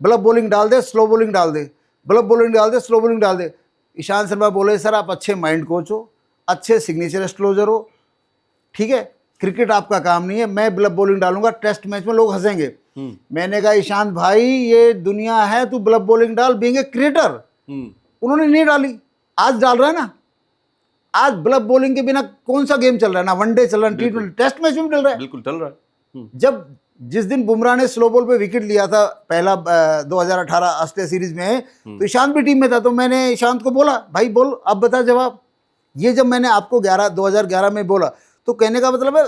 ब्लफ बॉलिंग डाल दे, स्लो बॉलिंग डाल दे, ब्लफ बॉलिंग डाल दे, स्लो बॉलिंग डाल दे। ईशांत शर्मा बोले सर आप अच्छे माइंड कोच हो, अच्छे सिग्नेचर एस्ट्रोलॉजर हो, ठीक है, क्रिकेट आपका काम नहीं है, मैं ब्लफ बॉलिंग डालूंगा, टेस्ट मैच में लोग हंसेंगे। मैंने कहा ईशांत भाई ये दुनिया है, तू ब्लफ बॉलिंग डाल, बीइंग ए क्रिकेटर। उन्होंने नहीं डाली, आज डाल रहा है ना। आज ब्लफ बॉलिंग के बिना कौन सा गेम चल रहा है, ना वनडे चल रहा है, T20 टेस्ट मैच में भी चल रहा है। बिल्कुल चल रहा है। जिस दिन बुमराह ने स्लो बॉल पे विकेट लिया था पहला 2018 ऑस्ट्रेलिया सीरीज में, तो ईशांत भी टीम में था। तो मैंने ईशांत को बोला भाई बोल अब बता जवाब। ये जब मैंने आपको 2011 में बोला, तो कहने का मतलब है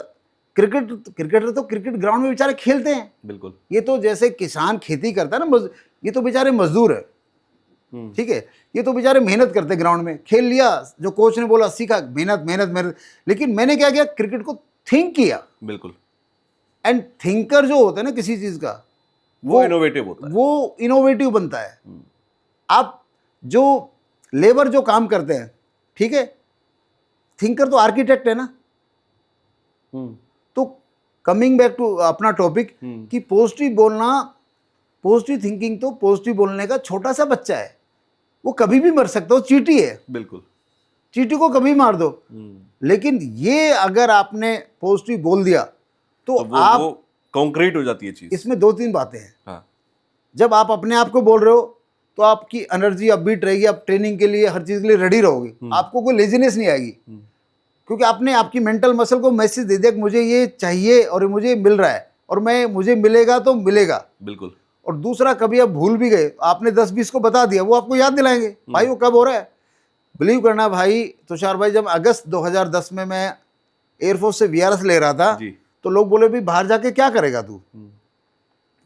क्रिकेटर तो क्रिकेट ग्राउंड में बेचारे खेलते हैं। बिल्कुल, ये तो जैसे किसान खेती करता है ना, ये तो बेचारे मजदूर है, ठीक है, ये तो बेचारे मेहनत करते ग्राउंड में, खेल लिया, जो कोच ने बोला सीखा, मेहनत। लेकिन मैंने क्या किया, क्रिकेट को थिंक किया। बिल्कुल, एंड थिंकर जो होता है ना किसी चीज का, वो इनोवेटिव होता है, वो इनोवेटिव बनता है। आप जो लेबर जो काम करते हैं, ठीक है, थिंकर तो आर्किटेक्ट है ना। तो कमिंग बैक टू अपना टॉपिक कि पॉजिटिव थिंकिंग तो पॉजिटिव बोलने का छोटा सा बच्चा है, वो कभी भी मर सकता है, वो चींटी है। बिल्कुल, चींटी को कभी मार दो, लेकिन ये अगर आपने पॉजिटिव बोल दिया तो आप कंक्रीट हो जाती है चीज। इसमें 2-3 बातें हैं। हाँ। जब आप अपने आप को बोल रहे हो तो आपकी एनर्जी अपबीट रहेगी, आप ट्रेनिंग के लिए हर चीज़ के लिए रेडी रहोगे, आपको कोई लेजीनेस नहीं आएगी, क्योंकि आपने आपकी मेंटल मसल को मैसेज दे दिया कि मुझे ये चाहिए और मुझे मिल रहा है, और मुझे मिलेगा तो मिलेगा। बिल्कुल। और दूसरा, कभी आप भूल भी गए, आपने 10-20 को बता दिया, वो आपको याद दिलाएंगे भाई वो कब हो रहा है। बिलीव करना भाई तुषार भाई, जब अगस्त 2010 में मैं एयरफोर्स से वीआरएस ले रहा था, जी। तो लोग बोले भाई बाहर जाके क्या करेगा तू।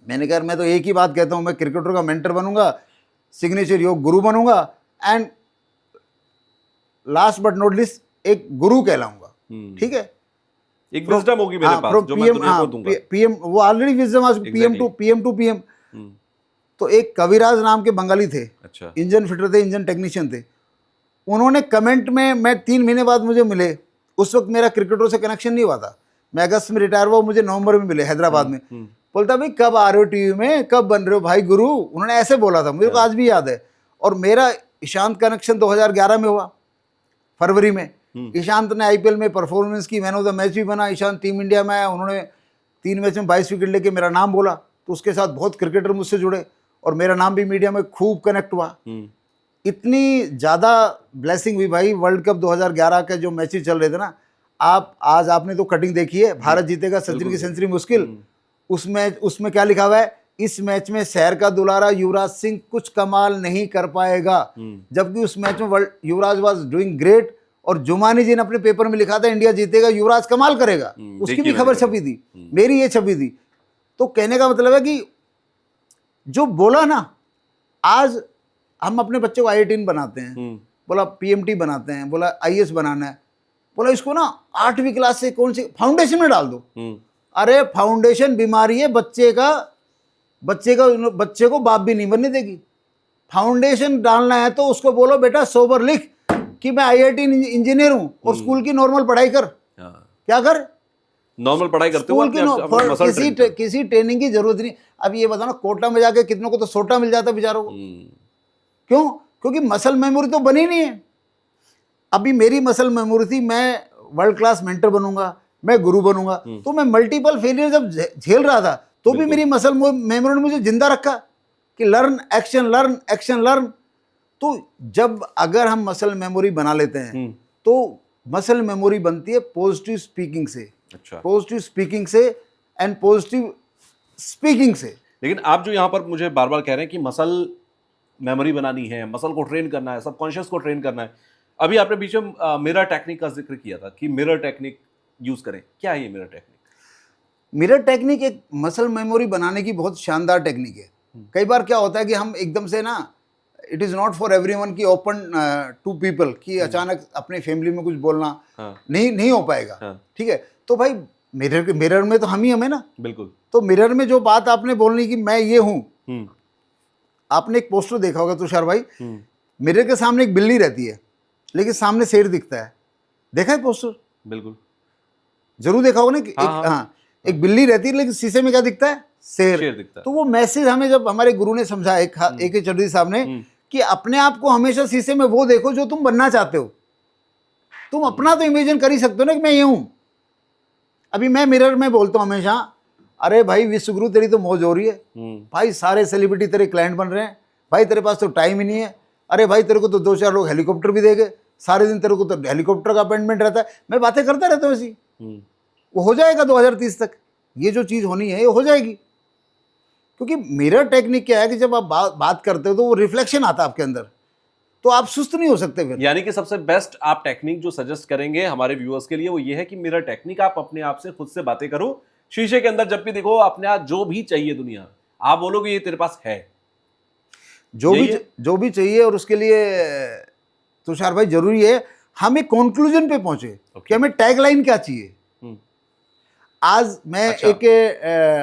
मैंने कहा मैं तो एक ही बात कहता हूँ, मैं क्रिकेटर का मेंटर बनूंगा, सिग्नेचर योग गुरु बनूंगा, and last but not least एक गुरु कहलाऊंगा। ठीक है, एक विजडम होगी मेरे पास जो मैं दुनिया को दूंगा। पीएम, वो ऑलरेडी विजडम आज पीएम टू पीएम। तो एक कविराज नाम के बंगाली थे, अच्छा। इंजन फिटर थे, इंजन टेक्नीशियन थे, उन्होंने कमेंट में, मैं 3 महीने बाद मुझे मिले, उस वक्त मेरा क्रिकेटरों से कनेक्शन नहीं हुआ था, मैं अगस्त में रिटायर हुआ, मुझे नवंबर में मिले हैदराबाद में। बोलता भाई कब आ रहे हो टीवी में, कब बन रहे हो भाई गुरु, उन्होंने ऐसे बोला था, मुझे को आज भी याद है। और मेरा ईशांत कनेक्शन 2011 में हुआ फरवरी में। ईशांत ने आईपीएल में परफॉर्मेंस की, मैन ऑफ द मैच भी बना, ईशांत टीम इंडिया में आया, उन्होंने 3 मैच में 22 विकेट लेके मेरा नाम बोला, तो उसके साथ बहुत क्रिकेटर मुझसे जुड़े और मेरा नाम भी मीडिया में खूब कनेक्ट हुआ। इतनी ज़्यादा ब्लेसिंग हुई भाई। वर्ल्ड कप 2011 के जो मैचेस चल रहे थे ना, आज आपने तो कटिंग देखी है, भारत जीतेगा, सचिन की सेंचुरी मुश्किल, उसमें क्या लिखा हुआ है, इस मैच में शहर का दुलारा युवराज सिंह कुछ कमाल नहीं कर पाएगा, जबकि उस मैच में युवराज वाज डूइंग ग्रेट, और जुमानी जी ने अपने पेपर में लिखा था इंडिया जीतेगा, युवराज कमाल करेगा, उसकी भी खबर छपी थी, मेरी ये छपी थी। तो कहने का मतलब है कि जो बोला ना, आज हम अपने बच्चे को IIT बनाते हैं, बोला PMT बनाते हैं, बोला IAS बनाना है, बोला इसको ना 8वीं क्लास से कौन सी फाउंडेशन में डाल दो। अरे फाउंडेशन बीमारी है, बच्चे को बाप भी नहीं बनने देगी। फाउंडेशन डालना है तो उसको बोलो बेटा सोबर लिख कि मैं IIT इंजीनियर हूं, और स्कूल की नॉर्मल पढ़ाई कर। क्या कर, नॉर्मल पढ़ाई करते हो, किसी ट्रेनिंग की जरूरत नहीं। अब ये बताओ ना, कोटा में जाके कितनों को तो सोटा मिल जाता बेचारों को, क्यों? क्योंकि मसल मेमोरी तो बनी नहीं है। अभी मेरी मसल मेमोरी थी, मैं वर्ल्ड क्लास मेंटर बनूंगा, मैं गुरु बनूंगा, तो मैं मल्टीपल फेलियर जब झेल रहा था, तो भी मेरी मसल मेमोरी ने मुझे जिंदा रखा कि learn action learn action learn. तो जब अगर हम मसल मेमोरी बना लेते हैं, तो मसल मेमोरी बनती है पॉजिटिव स्पीकिंग से। अच्छा। पॉजिटिव स्पीकिंग से एंड पॉजिटिव स्पीकिंग से। लेकिन आप जो यहाँ पर मुझे बार बार कह रहे हैं कि मसल मेमोरी बनानी है, मसल को ट्रेन करना है, सबकॉन्शियस को ट्रेन करना है, अभी आपने बीच में मिरर टेक्निक का जिक्र किया था कि मिरर टेक्निक यूज करें, क्या है ये मिरर टेक्निक? मिरर टेक्निक एक मसल मेमोरी बनाने की बहुत शानदार टेक्निक है। कई बार क्या होता है कि हम एकदम से ना, it is not for everyone की ओपन टू पीपल कि अचानक अपनी फैमिली में कुछ बोलना नहीं हो पाएगा। ठीक है, तो भाई मिरर में तो हम ही हमें ना, बिल्कुल। तो मिरर में जो बात आपने बोलनी कि मैं ये हूँ, आपने एक पोस्टर देखा होगा तुषार भाई, मिरर के सामने एक बिल्ली रहती है लेकिन सामने शेर दिखता है, देखा है पोस्टर? बिल्कुल, जरूर देखा होगा ना। एक बिल्ली रहती है लेकिन शीशे में क्या दिखता है? शेर दिखता है। तो वो मैसेज हमें जब हमारे गुरु ने समझाया, एक चौधरी साहब ने, कि अपने आप को हमेशा शीशे में वो देखो जो तुम बनना चाहते हो। तुम अपना तो इमेजिन कर ही सकते हो ना कि मैं ये हूं। अभी मैं मिरर में बोलता हूं हमेशा, अरे भाई विश्वगुरु तेरी तो मौज हो रही है भाई, सारे सेलिब्रिटी तेरे क्लाइंट बन रहे हैं भाई, तेरे पास तो टाइम ही नहीं है। अरे भाई तेरे को तो 2-4 लोग हेलीकॉप्टर भी देंगे, सारे दिन तेरे को तो हेलीकॉप्टर का अपॉइंटमेंट रहता है। मैं बातें करता रहता हूँ ऐसी, वो हो जाएगा 2030 तक, ये जो चीज़ होनी है ये हो जाएगी। क्योंकि मिरर टेक्निक क्या है कि जब आप बात करते हो तो वो रिफ्लेक्शन आता है आपके अंदर, तो आप सुस्त नहीं हो सकते फिर। यानी कि सबसे बेस्ट आप टेक्निक जो सजेस्ट करेंगे हमारे व्यूअर्स के लिए वो ये है कि मिरर टेक्निक, आप अपने आप से खुद से बातें करो शीशे के अंदर, जब भी देखो अपने आप जो भी चाहिए दुनिया, आप बोलोगे ये तेरे पास है, जो भी चाहिए। और उसके लिए तुषार भाई जरूरी है हम एक कंक्लूजन पे पहुंचे कि हमें टैगलाइन क्या चाहिए। आज मैं एक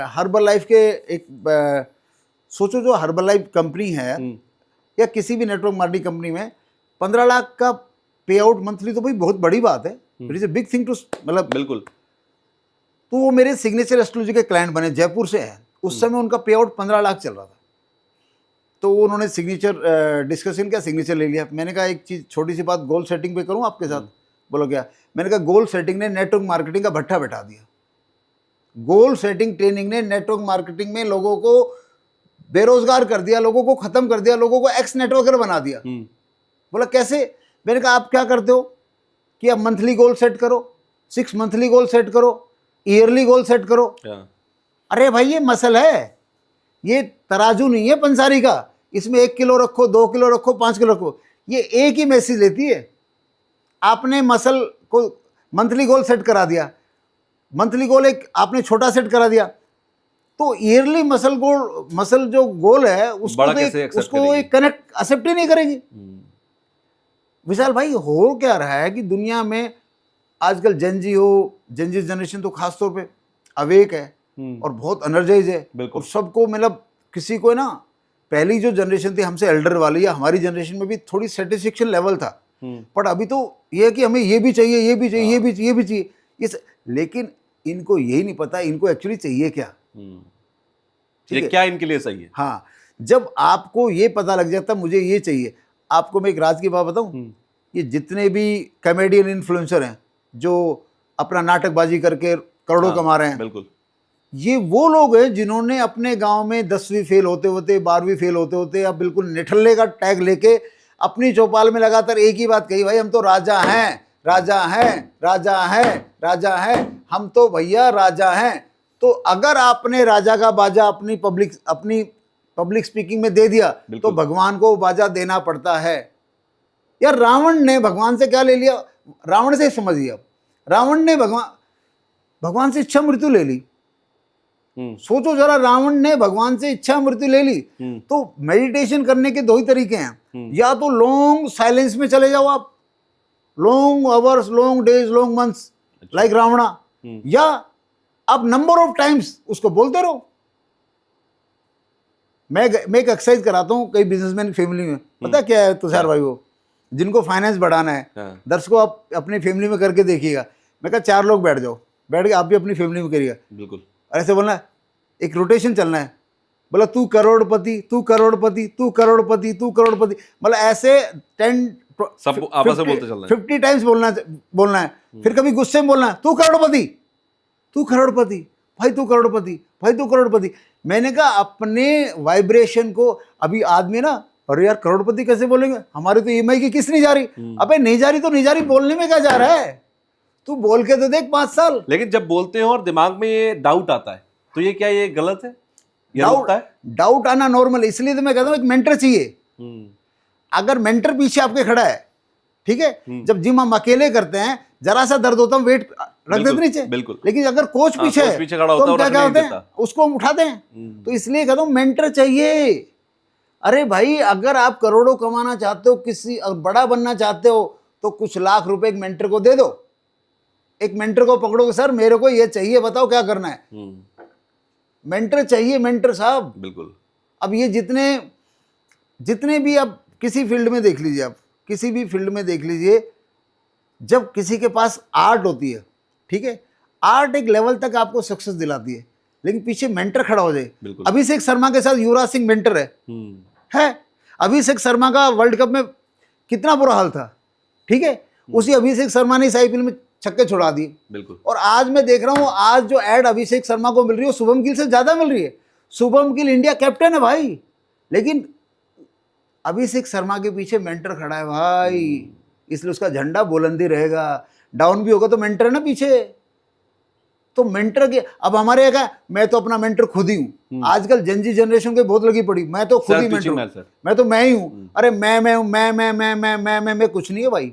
हर्बल लाइफ के एक सोचो, जो हर्बल लाइफ कंपनी है या किसी भी नेटवर्क मार्केटिंग कंपनी में 15 लाख का पे आउट मंथली, तो भाई बहुत बड़ी बात है, it is a big thing too, मतलब बिल्कुल। तो वो मेरे सिग्नेचर एस्ट्रोलॉजी के क्लाइंट बने, जयपुर से हैं। उस समय उनका पे आउट 15 लाख चल रहा था। तो उन्होंने सिग्नेचर डिस्कशन किया, सिग्नेचर ले लिया। मैंने कहा एक चीज़, छोटी सी बात गोल सेटिंग पे करूं आपके साथ? बोलो क्या? मैंने कहा गोल सेटिंग ने नेटवर्क मार्केटिंग का भट्ठा बैठा दिया। गोल सेटिंग ट्रेनिंग ने नेटवर्क मार्केटिंग में लोगों को बेरोजगार कर दिया, लोगों को खत्म कर दिया, लोगों को एक्स नेटवर्कर बना दिया। बोला कैसे? मैंने कहा आप क्या करते हो कि आप मंथली गोल सेट करो, 6 मंथली गोल सेट करो, ईयरली गोल सेट करो। अरे भाई ये मसल है, ये तराजू नहीं है पंसारी का, इसमें 1 किलो रखो, 2 किलो रखो, 5 किलो रखो, ये एक ही मैसेज लेती है। आपने मसल को मंथली गोल सेट करा दिया, मंथली गोल एक आपने छोटा सेट करा दिया, तो ईयरली मसल जो गोल है उसको एक कनेक्ट एक्सेप्ट ही नहीं करेगी। विशाल भाई हो क्या रहा है कि दुनिया में आजकल जेनजी जनरेशन तो खास तौर पे अवेक है और बहुत एनर्जाइज है, और सबको मतलब किसी को ना, पहली जो जनरेशन थी हमसे एल्डर वाली या हमारी जनरेशन में भी थोड़ी सेटिस्फेक्शन लेवल था, पर अभी तो ये है कि हमें ये भी चाहिए, ये भी चाहिए, ये भी चाहिए, लेकिन इनको यही नहीं पता इनको एक्चुअली चाहिए क्या, ये क्या इनके लिए सही है। हाँ, जब आपको ये पता लग जाता मुझे ये चाहिए। आपको मैं एक राज की बात बताऊं, ये जितने भी कॉमेडियन इन्फ्लुएंसर हैं जो अपना नाटकबाजी करके करोड़ों कमा रहे हैं, बिल्कुल, ये वो लोग हैं जिन्होंने अपने गांव में 10वीं फेल होते होते, 12वीं फेल होते होते, अब बिल्कुल निठल्ले का टैग लेके अपनी चौपाल में लगातार एक ही बात कही, भाई हम तो राजा हैं, राजा हैं, राजा हैं, राजा हैं, हम तो भैया राजा हैं। तो अगर आपने राजा का बाजा अपनी पब्लिक स्पीकिंग में दे दिया तो भगवान को बाजा देना पड़ता है। यार रावण ने भगवान से क्या ले लिया? रावण से समझिए, अब रावण ने भगवान से इच्छा मृत्यु ले ली। सोचो जरा, रावण ने भगवान से इच्छा मृत्यु ले ली। तो मेडिटेशन करने के 2 ही तरीके हैं, या तो लॉन्ग साइलेंस में चले जाओ आप, long hours, long days, long months, like Ravana, या आप नंबर ऑफ टाइम्स उसको बोलते रहो। मैं एक एक्सरसाइज कराता हूँ कई बिजनेसमैन फैमिली में, पता क्या है तुषार भाई, वो जिनको फाइनेंस बढ़ाना है, दर्शकों आप अपनी फैमिली में करके देखिएगा। मैं कहा 4 लोग बैठ जाओ, बैठ के आप भी अपनी फैमिली में करिएगा, बिल्कुल ऐसे बोलना है, एक रोटेशन चलना है, बोला तू करोड़पति, तू करोड़पति, तू करोड़पति, तू करोड़पति, मतलब ऐसे 10 सब आपस में बोलते चलना है, 50 टाइम्स बोलना है। फिर कभी गुस्से में बोलना है, तू करोड़पति, तू करोड़पति, भाई तू करोड़पति, भाई तू करोड़पति। मैंने कहा अपने वाइब्रेशन को, अभी आदमी ना, अरे यार करोड़पति कैसे बोलेंगे, हमारे तो ईएमआई की किस्त नहीं जा रही। अबे नहीं जा रही तो नहीं जा रही, बोलने में क्या जा रहा है, तू बोल के तो देख 5 साल। लेकिन जब बोलते हैं और दिमाग में ये डाउट आता है, तो ये क्या ये गलत है? डाउट आना नॉर्मल, इसलिए तो मैं कहता हूँ एक मेंटर चाहिए। अगर मेंटर पीछे आपके खड़ा है, ठीक है, जब जिम हम अकेले करते हैं जरा सा दर्द होता है, वेट रख देते नीचे, बिल्कुल, लेकिन अगर कोच पीछे खड़ा होता है, क्या होते हैं, उसको हम उठाते हैं। तो इसलिए कहता हूँ मेंटर चाहिए। अरे भाई अगर आप करोड़ों कमाना चाहते हो, किसी बड़ा बनना चाहते हो, तो कुछ लाख रुपए एक मेंटर को दे दो। एक मेंटर को पकड़ोगे, सर मेरे को ये चाहिए, बताओ क्या करना है। मेंटर चाहिए, मेंटर साहब, बिल्कुल। अब ये जितने भी आप किसी फील्ड में देख लीजिए, आप किसी भी फील्ड में देख लीजिए, जब किसी के पास आर्ट होती है, ठीक है, आर्ट एक लेवल तक आपको सक्सेस दिलाती है, लेकिन पीछे मेंटर खड़ा हो जाए। अभिषेक शर्मा के साथ युवराज सिंह मेंटर है। अभिषेक शर्मा का वर्ल्ड कप में कितना बुरा हाल था, ठीक है, उसी अभिषेक शर्मा ने इस आईपीएल में छक्के छुड़ा दिए। बिल्कुल। और आज मैं देख रहा हूं, आज जो एड अभिषेक शर्मा को मिल रही है वो शुभम गिल से ज्यादा मिल रही है। शुभम गिल इंडिया कैप्टन है भाई, लेकिन अभिषेक शर्मा के पीछे मेंटर खड़ा है भाई, इसलिए उसका झंडा बुलंदी रहेगा। डाउन भी होगा तो मेंटर है ना पीछे, तो मेंटर के, अब हमारे यहाँ क्या, मैं तो अपना मेंटर खुद ही हूँ। आजकल जेनजी जनरेशन के बहुत लगी पड़ी, मैं तो खुद ही मेंटर हूँ, मैं तो मैं ही हूँ। अरे मैं हूँ, मैं कुछ नहीं है भाई।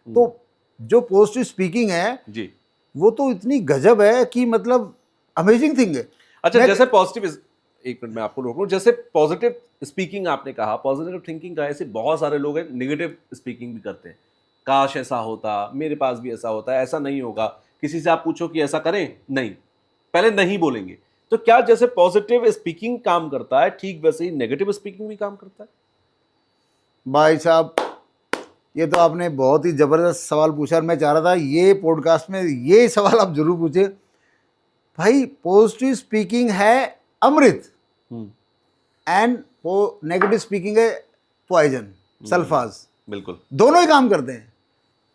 तो जो पॉजिटिव स्पीकिंग है जी, वो तो इतनी गजब है कि मतलब अमेजिंग थिंग है। अच्छा, जैसे पॉजिटिव, एक मिनट में आपको रोक लूं, जैसे पॉजिटिव स्पीकिंग आपने कहा, पॉजिटिव थिंकिंग का, ऐसे बहुत सारे लोग हैं नेगेटिव स्पीकिंग भी करते हैं। काश ऐसा होता, मेरे पास भी ऐसा होता है, ऐसा नहीं होगा। किसी से आप पूछो कि ऐसा करें, नहीं, पहले नहीं बोलेंगे। तो क्या जैसे पॉजिटिव स्पीकिंग काम करता है, ठीक वैसे ही नेगेटिव स्पीकिंग भी काम करता है? भाई साहब ये तो आपने बहुत ही जबरदस्त सवाल पूछा, और मैं चाह रहा था ये पॉडकास्ट में ये सवाल आप जरूर पूछे। भाई पॉजिटिव स्पीकिंग है अमृत, एंड वो नेगेटिव स्पीकिंग है पॉइजन, सल्फाज। बिल्कुल, दोनों ही काम करते हैं।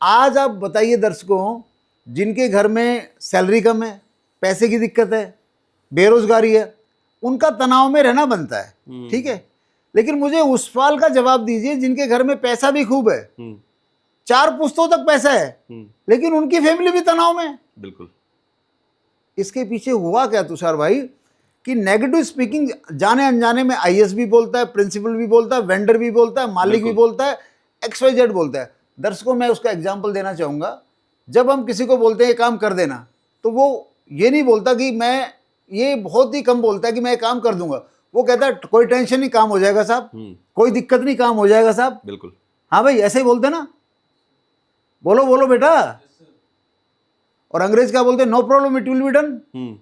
आज आप बताइए दर्शकों, जिनके घर में सैलरी कम है, पैसे की दिक्कत है, बेरोजगारी है, उनका तनाव में रहना बनता है, ठीक है। लेकिन मुझे उस सवाल का जवाब दीजिए जिनके घर में पैसा भी खूब है, 4 पुश्तों तक पैसा है, लेकिन उनकी फैमिली भी तनाव में है। बिल्कुल। इसके पीछे हुआ क्या तुषार भाई कि नेगेटिव स्पीकिंग जाने अनजाने में आईएएस भी बोलता है, प्रिंसिपल भी बोलता है, वेंडर भी बोलता है, मालिक भी बोलता है, XYZ बोलता है। दर्शकों, मैं उसका एग्जाम्पल देना चाहूँगा। जब हम किसी को बोलते हैं ये काम कर देना, तो वो ये नहीं बोलता कि मैं, ये बहुत ही कम बोलता है कि मैं ये काम कर दूंगा। वो कहता है कोई टेंशन नहीं, काम हो जाएगा साहब, कोई दिक्कत नहीं, काम हो जाएगा साहब। बिल्कुल। हाँ भाई, ऐसे ही बोलते ना, बोलो बोलो बेटा। और अंग्रेज क्या बोलते हैं? No problem, it will be done.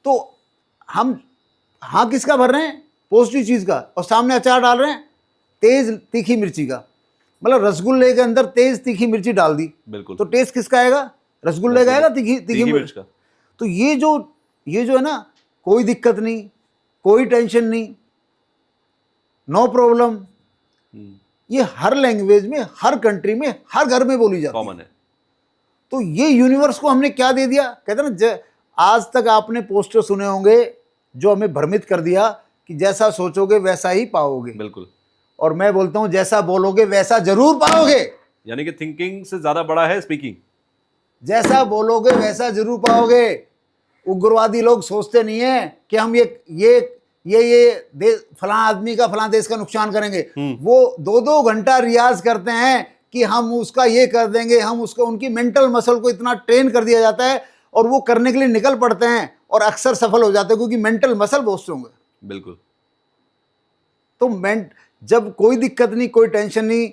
तो हम हाँ किसका भर रहे हैं? पॉजिटिव चीज का, और सामने अचार डाल रहे हैं तेज तीखी मिर्ची का। मतलब रसगुल्ले के अंदर तेज तीखी मिर्ची डाल दी, बिल्कुल। तो टेस्ट किसका आएगा? रसगुल्ले का आएगा, तीखी मिर्च का। तो ये जो है ना, कोई दिक्कत नहीं, कोई टेंशन नहीं, नो प्रॉब्लम, ये हर लैंग्वेज में, हर कंट्री में, हर घर में बोली जाती है, कॉमन है। तो ये यूनिवर्स को हमने क्या दे दिया? कहते ना, आज तक आपने पोस्टर सुने होंगे जो हमें भ्रमित कर दिया कि जैसा सोचोगे वैसा ही पाओगे। बिल्कुल। और मैं बोलता हूं जैसा बोलोगे वैसा जरूर पाओगे। यानी कि थिंकिंग से ज्यादा बड़ा है स्पीकिंग। जैसा बोलोगे वैसा जरूर पाओगे। उग्रवादी लोग सोचते नहीं है कि हम ये फलां आदमी का, फलां देश का नुकसान करेंगे। वो 2-2 घंटा रियाज करते हैं कि हम उसका ये कर देंगे, हम उसको, उनकी मेंटल मसल को इतना ट्रेन कर दिया जाता है और वो करने के लिए निकल पड़ते हैं और अक्सर सफल हो जाते हैं क्योंकि मेंटल मसल बहुत स्ट्रांग है। बिल्कुल। तो जब कोई दिक्कत नहीं, कोई टेंशन नहीं,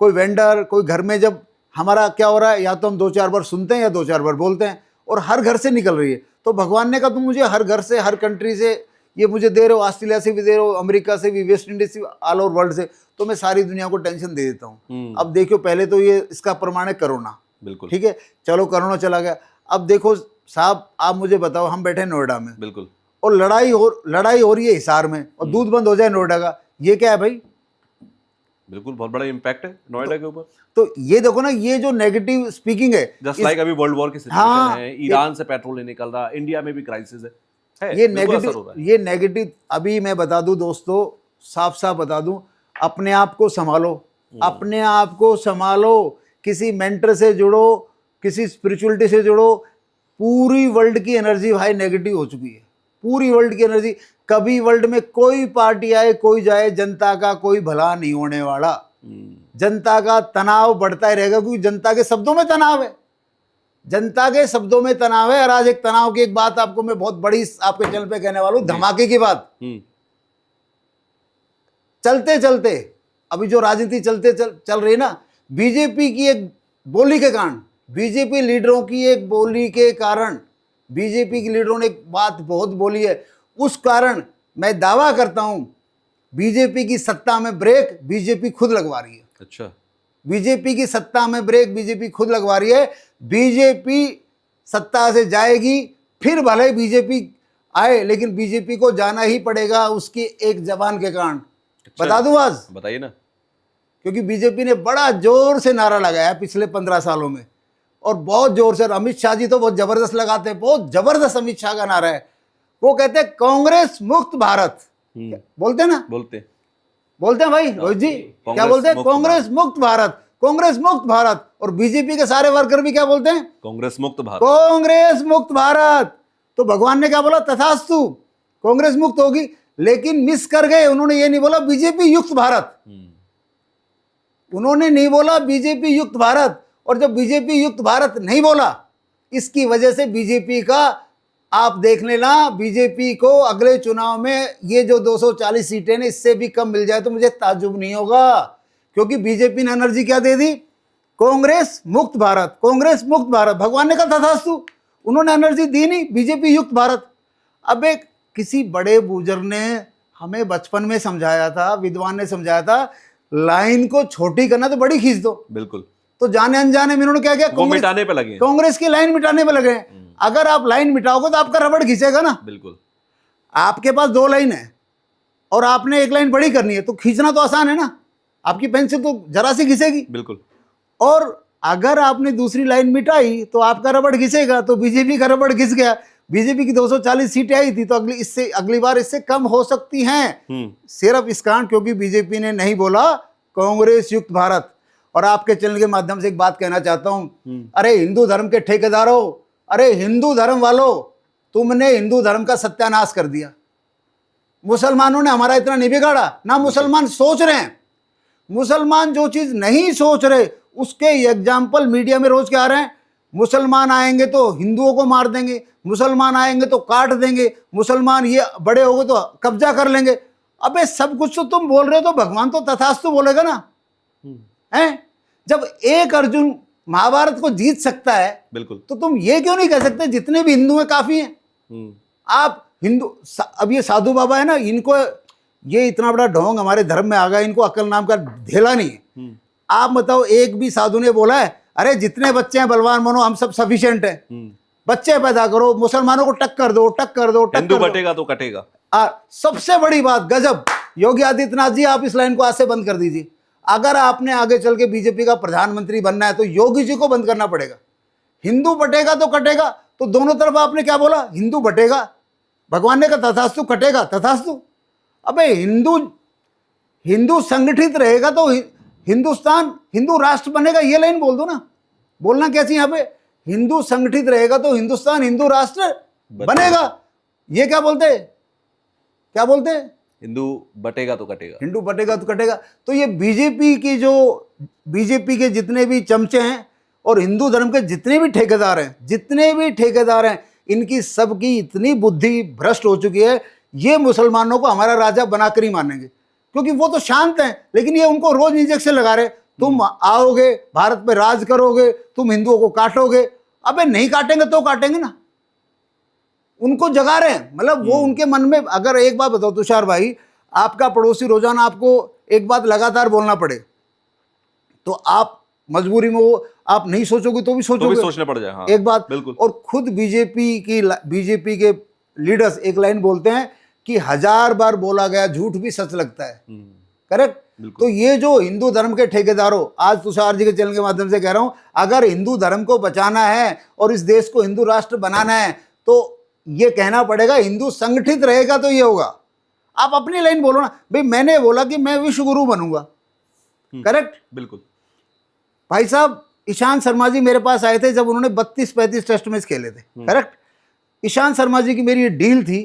कोई वेंडर, कोई घर में, जब हमारा क्या हो रहा है, या तो हम 2-4 बार सुनते हैं या 2-4 बार बोलते हैं, और हर घर से निकल रही है। तो भगवान ने कहा तुम मुझे हर घर से, हर कंट्री से ये मुझे दे रहे हो, ऑस्ट्रेलिया से भी दे रहे हो, अमेरिका से भी, वेस्ट इंडीज से, ऑल ओवर वर्ल्ड से, तो मैं सारी दुनिया को टेंशन दे देता हूँ। अब देखो, पहले तो ये इसका प्रमाण है कोरोना। बिल्कुल। ठीक है, चलो कोरोना चला गया। अब देखो साहब, आप मुझे बताओ, हम बैठे नोएडा में, बिल्कुल, और लड़ाई हो रही है हिसार में, और दूध बंद हो जाए नोएडा का, ये क्या है भाई? बिल्कुल, बहुत बड़ा इम्पैक्ट है नोएडा के ऊपर। तो ये देखो ना, ये जो नेगेटिव स्पीकिंग है, जस्ट लाइक अभी वर्ल्ड वॉर की सिचुएशन है, ईरान से पेट्रोल नहीं निकल रहा, इंडिया में भी क्राइसिस है, ये नेगेटिव। अभी मैं बता दूं दोस्तों, साफ साफ बता दूं, अपने आप को संभालो, अपने आप को संभालो। किसी मेंटर से जुड़ो, किसी स्पिरिचुअलिटी से जुड़ो। पूरी वर्ल्ड की एनर्जी भाई नेगेटिव हो चुकी है, पूरी वर्ल्ड की एनर्जी। कभी वर्ल्ड में कोई पार्टी आए, कोई जाए, जनता का कोई भला नहीं होने वाला। जनता का तनाव बढ़ता ही रहेगा, क्योंकि जनता के शब्दों में तनाव है, जनता के शब्दों में तनाव है। और आज एक तनाव की एक बात आपको मैं बहुत बड़ी आपके चैनल पे कहने वाला हूं, धमाके की बात। चलते चलते अभी जो राजनीति चल रही है ना, बीजेपी की एक बोली के कारण, बीजेपी लीडरों की एक बोली के कारण, बीजेपी के लीडरों ने एक बात बहुत बोली है, उस कारण मैं दावा करता हूं बीजेपी की सत्ता में ब्रेक बीजेपी खुद लगवा रही है। अच्छा, बीजेपी की सत्ता में ब्रेक बीजेपी खुद लगवा रही है। बीजेपी सत्ता से जाएगी, फिर भले बीजेपी आए, लेकिन बीजेपी को जाना ही पड़ेगा उसकी एक जबान के कारण। अच्छा, बता दूं आज? बताइए ना। क्योंकि बीजेपी ने बड़ा जोर से नारा लगाया पिछले 15 सालों में, और बहुत जोर से। अमित शाह जी तो बहुत जबरदस्त लगाते हैं, बहुत जबरदस्त अमित शाह का नारा है। वो कहते हैं कांग्रेस मुक्त भारत, बोलते हैं ना, बोलते हैं भाई रोहित जी, क्या बोलते हैं? कांग्रेस मुक्त भारत, कांग्रेस मुक्त भारत। और बीजेपी के सारे वर्कर भी क्या बोलते हैं? कांग्रेस मुक्त भारत, कांग्रेस मुक्त भारत। तो भगवान ने क्या बोला? तथास्तु, कांग्रेस मुक्त होगी। लेकिन मिस कर गए, उन्होंने ये नहीं बोला बीजेपी युक्त भारत, उन्होंने नहीं बोला बीजेपी युक्त भारत। और जब बीजेपी युक्त भारत नहीं बोला, इसकी वजह से बीजेपी का, आप देख लेना, बीजेपी को अगले चुनाव में ये जो 240 सीटें ने, इससे भी कम मिल जाए तो मुझे ताज्जुब नहीं होगा। क्योंकि बीजेपी ने एनर्जी क्या दे दी? कांग्रेस मुक्त भारत, कांग्रेस मुक्त भारत। भगवान ने कहा तथास्तु, उन्होंने एनर्जी दी नहीं, बीजेपी युक्त भारत। अब एक किसी बड़े बुजुर्ग ने हमें बचपन में समझाया था, विद्वान ने समझाया था, लाइन को छोटी करना तो बड़ी खींच दो। बिल्कुल। तो जाने अनजाने में इन्होंने क्या किया? मिटाने पे लगे, कांग्रेस की लाइन मिटाने पे लगे। अगर आप लाइन मिटाओगे तो आपका रबड़ खींचेगा ना। बिल्कुल। आपके पास 2 लाइन है और आपने एक लाइन बड़ी करनी है, तो खींचना तो आसान है ना, आपकी पेंसिल तो जरा सी घिसेगी। बिल्कुल। और अगर आपने दूसरी लाइन मिटाई तो आपका रबड़ घिसेगा, तो बीजेपी का रबड़ घिस गया। बीजेपी की 240 सीटें आई थी, तो अगली बार इससे कम हो सकती हैं, सिर्फ इस कारण क्योंकि बीजेपी ने नहीं बोला कांग्रेस युक्त भारत। और आपके चैनल के माध्यम से एक बात कहना चाहता हूं, अरे हिंदू धर्म के ठेकेदारों, अरे हिंदू धर्म वालों, तुमने हिंदू धर्म का सत्यानाश कर दिया। मुसलमानों ने हमारा इतना नहीं बिगाड़ा ना, मुसलमान सोच रहे हैं। मुसलमान जो चीज नहीं सोच रहे उसके एग्जाम्पल मीडिया में रोज क्या आ रहे हैं, मुसलमान आएंगे तो हिंदुओं को मार देंगे, मुसलमान आएंगे तो काट देंगे, मुसलमान ये बड़े हो गए तो कब्जा कर लेंगे। अबे सब कुछ तो तुम बोल रहे हो, तो भगवान तो तथास्तु बोलेगा ना, हैं? जब एक अर्जुन महाभारत को जीत सकता है, बिल्कुल, तो तुम ये क्यों नहीं कह सकते जितने भी हिंदू हैं काफी हैं। आप हिंदू, अब ये साधु बाबा है ना, इनको ये इतना बड़ा ढोंग हमारे धर्म में आ गया, इनको अकल नाम का ढेला नहीं है। आप बताओ, एक भी साधु ने बोला है अरे जितने बच्चे हैं बलवान बनो, हम सब सफिशिएंट हैं, बच्चे पैदा करो, मुसलमानों को टक्कर दो, टक्कर दो, टक्कर हिंदू दो। बटेगा तो कटेगा। सबसे बड़ी बात, गजब, योगी आदित्यनाथ जी आप इस लाइन को आज से बंद कर दीजिए। अगर आपने आगे चल के बीजेपी का प्रधानमंत्री बनना है तो योगी जी को बंद करना पड़ेगा। हिंदू बटेगा तो कटेगा, तो दोनों तरफ आपने क्या बोला, हिंदू बटेगा, भगवान ने कहा तथास्तु, कटेगा तथास्तु। अबे हिंदू संगठित रहेगा तो हिंदुस्तान हिंदू राष्ट्र बनेगा, ये लाइन बोल दो ना। बोलना कैसी यहाँ पे, हिंदू संगठित रहेगा तो हिंदुस्तान हिंदू राष्ट्र बनेगा। ये क्या बोलते, क्या बोलते, हिंदू बटेगा तो कटेगा, हिंदू बटेगा तो कटेगा। तो ये बीजेपी के जितने भी चमचे हैं और हिंदू धर्म के जितने भी ठेकेदार हैं, इनकी सबकी इतनी बुद्धि भ्रष्ट हो चुकी है, ये मुसलमानों को हमारा राजा बनाकर ही मानेंगे, क्योंकि वो तो शांत हैं, लेकिन ये उनको रोज इंजेक्शन लगा रहे, तुम आओगे भारत पे राज करोगे, तुम हिंदुओं को काटोगे। अबे नहीं काटेंगे तो काटेंगे ना, उनको जगा रहे हैं। मतलब वो उनके मन में, अगर एक बात बताओ तुषार भाई, आपका पड़ोसी रोजाना आपको एक बात लगातार बोलना पड़े तो आप मजबूरी में वो आप नहीं सोचोगे तो भी सोचोगे, सोचना पड़ जाए। हाँ, एक बात बिल्कुल। और खुद बीजेपी के लीडर्स एक लाइन बोलते हैं कि 1000 बार बोला गया झूठ भी सच लगता है, करेक्ट। तो ये जो हिंदू धर्म के ठेकेदारों, आज तुषार जी के चैनल के माध्यम से कह रहा हूं, अगर हिंदू धर्म को बचाना है और इस देश को हिंदू राष्ट्र बनाना है तो ये कहना पड़ेगा हिंदू संगठित रहेगा तो ये होगा। आप अपनी लाइन बोलो ना भाई, मैंने बोला कि मैं विश्व गुरु बनूंगा, करेक्ट, बिल्कुल। भाई साहब ईशांत शर्मा जी मेरे पास आए थे जब उन्होंने 32-35 टेस्ट मैच खेले थे, करेक्ट। ईशांत शर्मा जी की मेरी ये डील थी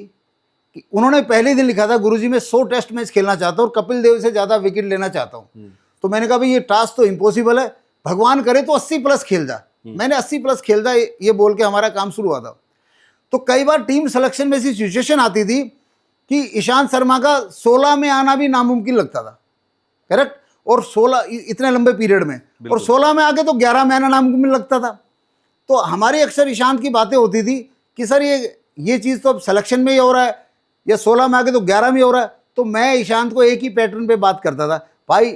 कि उन्होंने पहले दिन लिखा था, गुरुजी मैं 100 टेस्ट मैच खेलना चाहता हूँ और कपिल देव से ज़्यादा विकेट लेना चाहता हूँ। तो मैंने कहा भाई ये टास्क तो इम्पॉसिबल है, भगवान करे तो 80+ खेल जा। मैंने 80+ खेल जा ये बोल के हमारा काम शुरू हुआ था। तो कई बार टीम सिलेक्शन में ऐसी सिचुएशन आती थी कि ईशांत शर्मा का 16 में आना भी नामुमकिन लगता था, करेक्ट, और 16 इतने लंबे पीरियड में, और 16 में आके तो 11 में आना नामुमकिन लगता था। तो हमारी अक्सर ईशांत की बातें होती थी कि सर ये चीज़ तो अब सिलेक्शन में ही हो रहा है, या 16 में आके तो 11 में हो रहा है। तो मैं ईशांत को एक ही पैटर्न पे बात करता था, भाई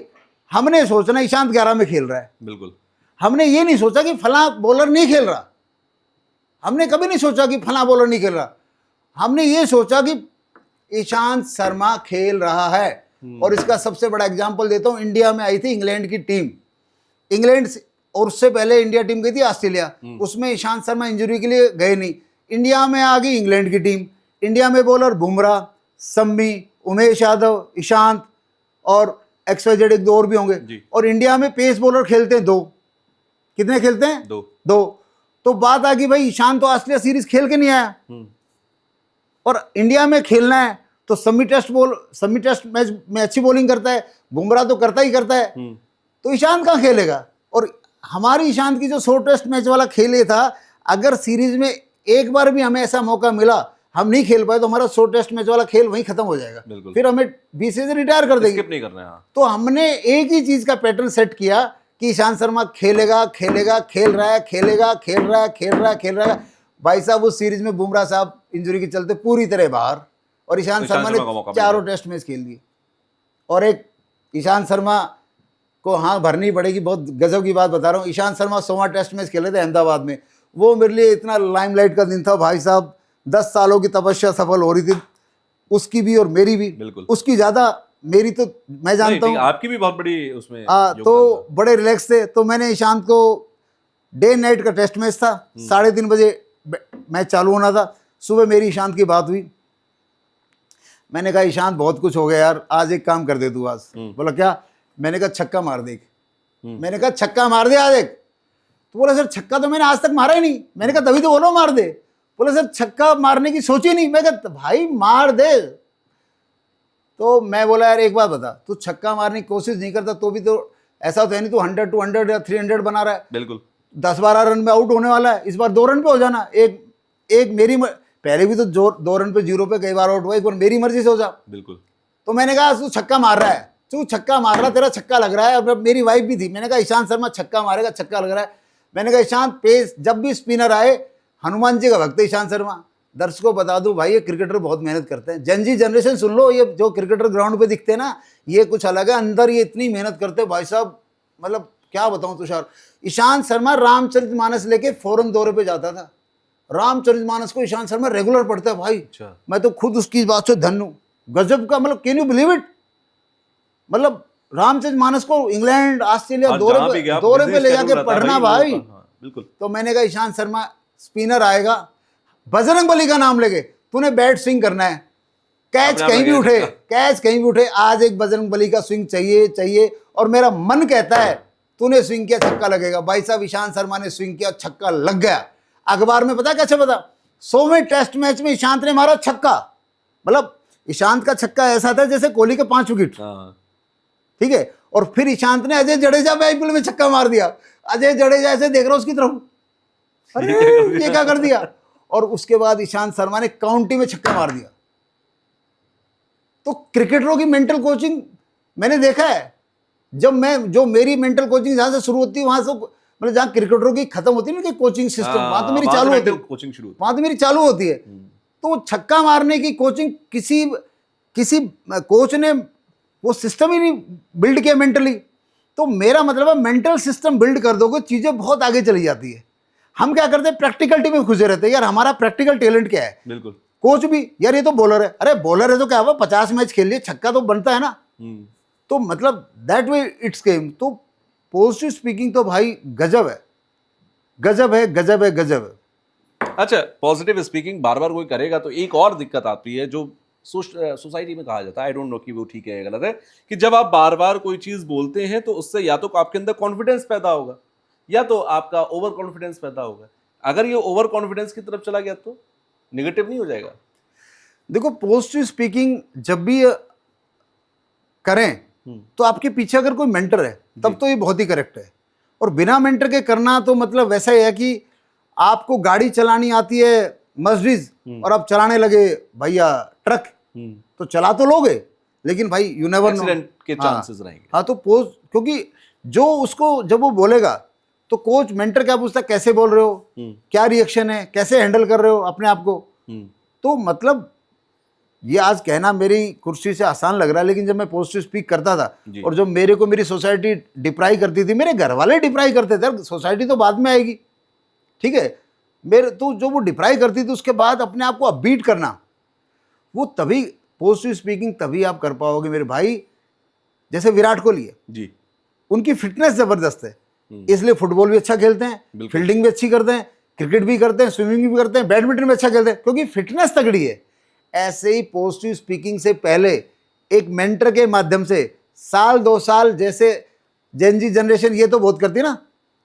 हमने सोचना ईशांत 11 में खेल रहा है, बिल्कुल। हमने ये नहीं सोचा कि फला बॉलर नहीं खेल रहा, हमने कभी नहीं सोचा कि फला बॉलर नहीं खेल रहा, हमने ये सोचा कि ईशांत शर्मा खेल रहा है। और इसका सबसे बड़ा एग्जांपल देता हूं, इंडिया में आई थी इंग्लैंड की टीम, इंग्लैंड और उससे पहले इंडिया टीम गई थी ऑस्ट्रेलिया, उसमें ईशांत शर्मा इंजरी के लिए गए नहीं, इंडिया में आ गई इंग्लैंड की टीम। इंडिया में बॉलर बुमराह, शम्मी, उमेश यादव, ईशांत और XYZ एक दो और भी होंगे, और इंडिया में पेस बॉलर खेलते हैं 2, कितने खेलते हैं, 2। तो बात आ गई भाई ईशांत तो ऑस्ट्रेलिया सीरीज खेल के नहीं आया और इंडिया में खेलना है, तो शम्मी टेस्ट मैच में अच्छी बॉलिंग करता है, बुमराह तो करता ही करता है, तो ईशांत कहाँ खेलेगा। और हमारी ईशांत की जो 100 टेस्ट मैच वाला खेल ये था, अगर सीरीज में एक बार भी हमें ऐसा मौका मिला हम नहीं खेल पाए तो हमारा 100 टेस्ट मैच वाला खेल वहीं खत्म हो जाएगा, फिर हमें BCCI से रिटायर कर देंगे, नहीं करना है। तो हमने एक ही चीज का पैटर्न सेट किया कि ईशांत शर्मा खेलेगा, खेल रहा है, खेल रहा है। भाई साहब उस सीरीज में बुमराह साहब इंजरी के चलते पूरी तरह बाहर, और ईशांत शर्मा ने 4 टेस्ट मैच खेल दिए। और एक ईशांत शर्मा को हाँ भरनी पड़ेगी, बहुत गजब की बात बता रहा हूँ, ईशांत शर्मा 100वां टेस्ट मैच खेले थे अहमदाबाद में, वो मेरे लिए इतना लाइमलाइट का दिन था भाई साहब, 10 सालों की तपस्या सफल हो रही थी, उसकी भी और मेरी भी, उसकी ज़्यादा, मेरी तो मैं जानता हूँ, आपकी भी बहुत बड़ी उसमें तो बड़े रिलैक्स थे। तो मैंने ईशांत को डे नाइट का टेस्ट मैच था, 3:30 बजे मैच चालू होना था, सुबह मेरी ईशांत की बात हुई, मैंने कहा ईशांत बहुत कुछ हो गया यार, आज एक काम कर दे तू आज। बोला क्या? मैंने कहा छक्का मार दे। मैंने कहा छक्का मार दे आज एक। तो बोला सर छक्का तो मैंने आज तक मारा ही नहीं। मैंने कहा तभी तो बोलो मार दे। बोला सर छक्का मारने की सोची नहीं। मैं कहा भाई मार दे। तो मैं बोला यार एक बात बता, तू छक्का मारने की कोशिश नहीं करता तो भी तो ऐसा तो है नहीं तू 100 200 या 300 बना रहा है। बिल्कुल 10-12 रन में आउट होने वाला है, इस बार 2 रन पे हो जाना। एक मेरी पहले भी तो 2 रन पे 0 पे कई बार आउट हुआ, एक बार मेरी मर्जी से हो जा। बिल्कुल। तो मैंने कहा तू छक्का मार रहा है, तू छक्का मार रहा, तेरा छक्का लग रहा है। और मेरी वाइफ भी थी, मैंने कहा ईशांत शर्मा छक्का मारेगा, छक्का लग रहा है। मैंने कहा ईशांत पेस जब भी स्पिनर आए, हनुमान जी का भक्त है ईशांत शर्मा। दर्शकों को बता दूं भाई, ये क्रिकेटर बहुत मेहनत करते हैं। जनजी जनरेशन सुन लो, ये जो क्रिकेटर ग्राउंड पे दिखते हैं ना, ये कुछ अलग है, अंदर ये इतनी मेहनत करते हैं भाई साहब, मतलब क्या बताऊं तुषार। ईशांत शर्मा रामचरितमानस लेके फौरन दौरे पे जाता था। रामचरितमानस को ईशांत शर्मा रेगुलर पढ़ता है भाई। अच्छा। मैं तो खुद उसकी इस बात से धन्य हूं, गजब का, मतलब कैन यू बिलीव इट। मतलब रामचरितमानस को इंग्लैंड ऑस्ट्रेलिया और दौरे जहाँ भी पे गया, दौरे पे बिजनेस ले शेड्यूल जाके रहता है पढ़ना भाई भाई। लोगों का। हाँ, बिल्कुल। तो मैंने कहा ईशांत शर्मा स्पिनर आएगा, बजरंग बली का नाम लेके तूने बैट स्विंग करना है, कैच अपने आप कहीं भी लगे। उठे, कैच कहीं भी उठे, आज एक बजरंग बली का स्विंग चाहिए चाहिए। और मेरा मन कहता है तूने स्विंग किया छक्का लगेगा। भाई साहब ईशांत शर्मा ने स्विंग किया, छक्का लग गया। अखबार में पता कैसे पता, 100वें टेस्ट मैच में ईशांत ने मारा छक्का। मतलब ईशांत का छक्का ऐसा था जैसे कोहली के 5 विकेट, हाँ। ठीक है। और फिर ईशांत ने अजय जडेजा पे आईपीएल में छक्का मार दिया। अजय जडेजा ऐसे देख रहा हूं उसकी तरफ, अरे ये क्या कर दिया। और उसके बाद ईशांत शर्मा ने काउंटी में छक्का मार दिया। तो क्रिकेटरों की मेंटल कोचिंग मैंने देखा है। जो मेरी मेंटल कोचिंग जहां से शुरू होती है, वहां से मतलब जहां क्रिकेटरों की खत्म होती है ना कि कोचिंग सिस्टम, वहां तो मेरी चालू होती है, कोचिंग शुरू होती वहां तो मेरी चालू होती है। तो छक्का मारने की कोचिंग किसी कोच ने वो सिस्टम ही नहीं बिल्ड किया मेंटली। तो मेरा मतलब है मेंटल सिस्टम बिल्ड कर दोगे, चीजें बहुत आगे चली जाती है। हम क्या करते हैं, प्रैक्टिकलिटी में खुशे रहते हैं। यार हमारा प्रैक्टिकल टैलेंट क्या है। बिल्कुल। कोच भी यार ये तो बॉलर है, अरे बॉलर है तो क्या हुआ, 50 मैच खेल लिए, छक्का तो बनता है ना। तो मतलब दैट वे इट्स गेम। तो पॉजिटिव स्पीकिंग तो भाई गजब है, गजब है, गजब है, गजब है। अच्छा, पॉजिटिव स्पीकिंग बार बार कोई करेगा तो एक और दिक्कत आती है जो सोसाइटी में कहा जाता है, आई डोंट नो कि वो ठीक है या गलत है, कि जब आप बार बार कोई चीज बोलते हैं तो उससे या तो आपके अंदर कॉन्फिडेंस पैदा होगा या तो आपका ओवर कॉन्फिडेंस पैदा होगा। अगर ये ओवर कॉन्फिडेंस की तरफ चला गया तो नेगेटिव नहीं हो जाएगा? देखो पॉजिटिव स्पीकिंग जब भी करें तो आपके पीछे अगर कोई मेंटर है तब तो ये बहुत ही करेक्ट है। और बिना मेंटर के करना तो मतलब वैसा ही है कि आपको गाड़ी चलानी आती है मर्सिडीज और आप चलाने लगे भैया ट्रक, तो चला तो लोगे लेकिन भाई यू नेवर नो, एक्सीडेंट के चांसेस रहेंगे। हाँ तो क्योंकि जो उसको जब वो बोलेगा तो कोच मेंटर क्या पूछता है, कैसे बोल रहे हो, क्या रिएक्शन है, कैसे हैंडल कर रहे हो अपने आप को। तो मतलब ये आज कहना मेरी कुर्सी से आसान लग रहा है, लेकिन जब मैं पॉजिटिव स्पीक करता था और जब मेरे को मेरी सोसाइटी डिप्राई करती थी, मेरे घर वाले डिप्राई करते थे, सोसाइटी तो बाद में आएगी, ठीक है, मेरे तो जो वो डिप्राई करती थी उसके बाद अपने आप को अपबीट करना, वो तभी पॉजिटिव स्पीकिंग तभी आप कर पाओगे मेरे भाई। जैसे विराट कोहली है जी, उनकी फिटनेस जबरदस्त है, इसलिए फुटबॉल भी अच्छा खेलते हैं, फील्डिंग भी अच्छी करते हैं, क्रिकेट भी करते हैं, स्विमिंग भी करते हैं, बैडमिंटन भी अच्छा खेलते हैं, क्योंकि फिटनेस तगड़ी है। ऐसे ही पॉजिटिव स्पीकिंग से पहले एक मेंटर के माध्यम से साल 2 साल, जैसे जेनजी जनरेशन ये तो बहुत करती है ना,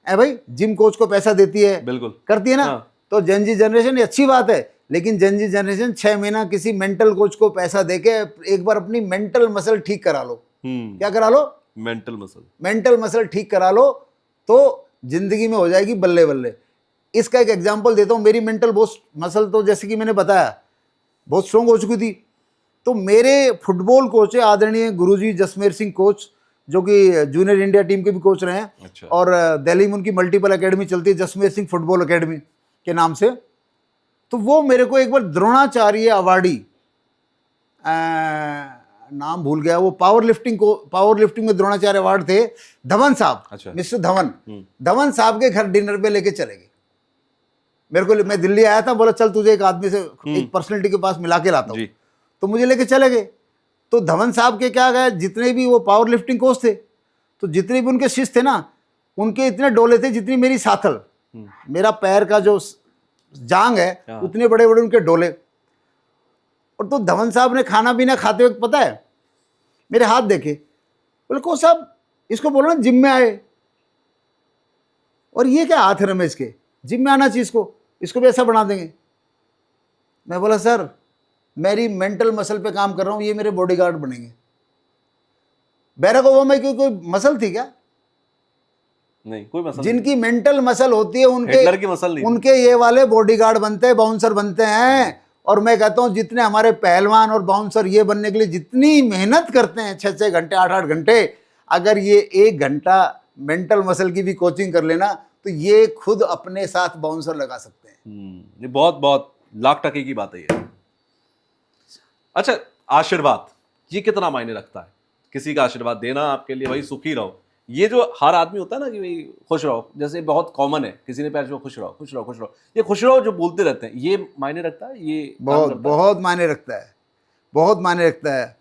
है भाई, जिम कोच को पैसा देती है, बिल्कुल करती है ना। हाँ। तो जेनजी जनरेशन ये अच्छी बात है, लेकिन जेनजी जनरेशन 6 महीना किसी मेंटल कोच को पैसा देके एक बार अपनी मेंटल मसल ठीक करा लो। क्या करा लो? मेंटल मसल ठीक करा लो, तो जिंदगी में हो जाएगी बल्ले बल्ले। इसका एक एग्जांपल देता हूँ। मेरी मेंटल मसल तो जैसे कि मैंने बताया बहुत स्ट्रॉन्ग हो चुकी थी। तो मेरे फुटबॉल कोच है आदरणीय गुरुजी जसमेर सिंह कोच, जो कि जूनियर इंडिया टीम के भी कोच रहे हैं। अच्छा। और दिल्ली में उनकी मल्टीपल एकेडमी चलती है, जसमेर सिंह फुटबॉल एकेडमी के नाम से। तो वो मेरे को एक बार द्रोणाचार्य अवार्डी, नाम भूल गया, वो पावर लिफ्टिंग में द्रोणाचार्य अवार्ड थे, धवन साहब। अच्छा। मिस्टर धवन साहब के घर डिनर पे लेके चले गए मेरे को। मैं दिल्ली आया था, बोला चल तुझे एक आदमी से, एक पर्सनैलिटी के पास मिला के लाता हूँ, तो मुझे लेके चले गए। तो धवन साहब के क्या गए, जितने भी वो पावर लिफ्टिंग कोच थे, तो जितने भी उनके शिष्य थे ना, उनके इतने डोले थे जितनी मेरी साथल, मेरा पैर का जो जांग है हाँ। उतने बड़े बड़े उनके डोले। और तो धवन साहब ने खाना पीना खाते वक्त पता है मेरे हाथ देखे, बोले को साहब इसको बोलो ना जिम में आए। और ये क्या हाथ है रमेश के, जिम में आना चाहिए इसको भी ऐसा बना देंगे। मैं बोला सर मेरी मेंटल मसल पे काम कर रहा हूँ, ये मेरे बॉडीगार्ड बनेंगे। बैरक ओबामा की कोई मसल थी क्या? नहीं, कोई मसल जिनकी मेंटल मसल होती है नहीं। हिटलर की मसल नहीं थी। उनके ये वाले बॉडीगार्ड बनते हैं, बाउंसर बनते हैं। और मैं कहता हूं जितने हमारे पहलवान और बाउंसर ये बनने के लिए जितनी मेहनत करते हैं 6-6 घंटे 8-8 घंटे, अगर ये 1 घंटा मेंटल मसल की भी कोचिंग कर लेना तो ये खुद अपने साथ बाउंसर लगा सकते हैं। ये बहुत बहुत लाख टके की बात है ये। अच्छा, आशीर्वाद ये कितना मायने रखता है? किसी का आशीर्वाद देना आपके लिए, भाई सुखी रहो, ये जो हर आदमी होता है ना कि भाई खुश रहो, जैसे बहुत कॉमन है, किसी ने पैर छुआ खुश रहो खुश रहो खुश रहो, ये खुश रहो जो बोलते रहते हैं, ये मायने रखता है? ये काम बहुत करता है? बहुत मायने रखता है, बहुत मायने रखता है।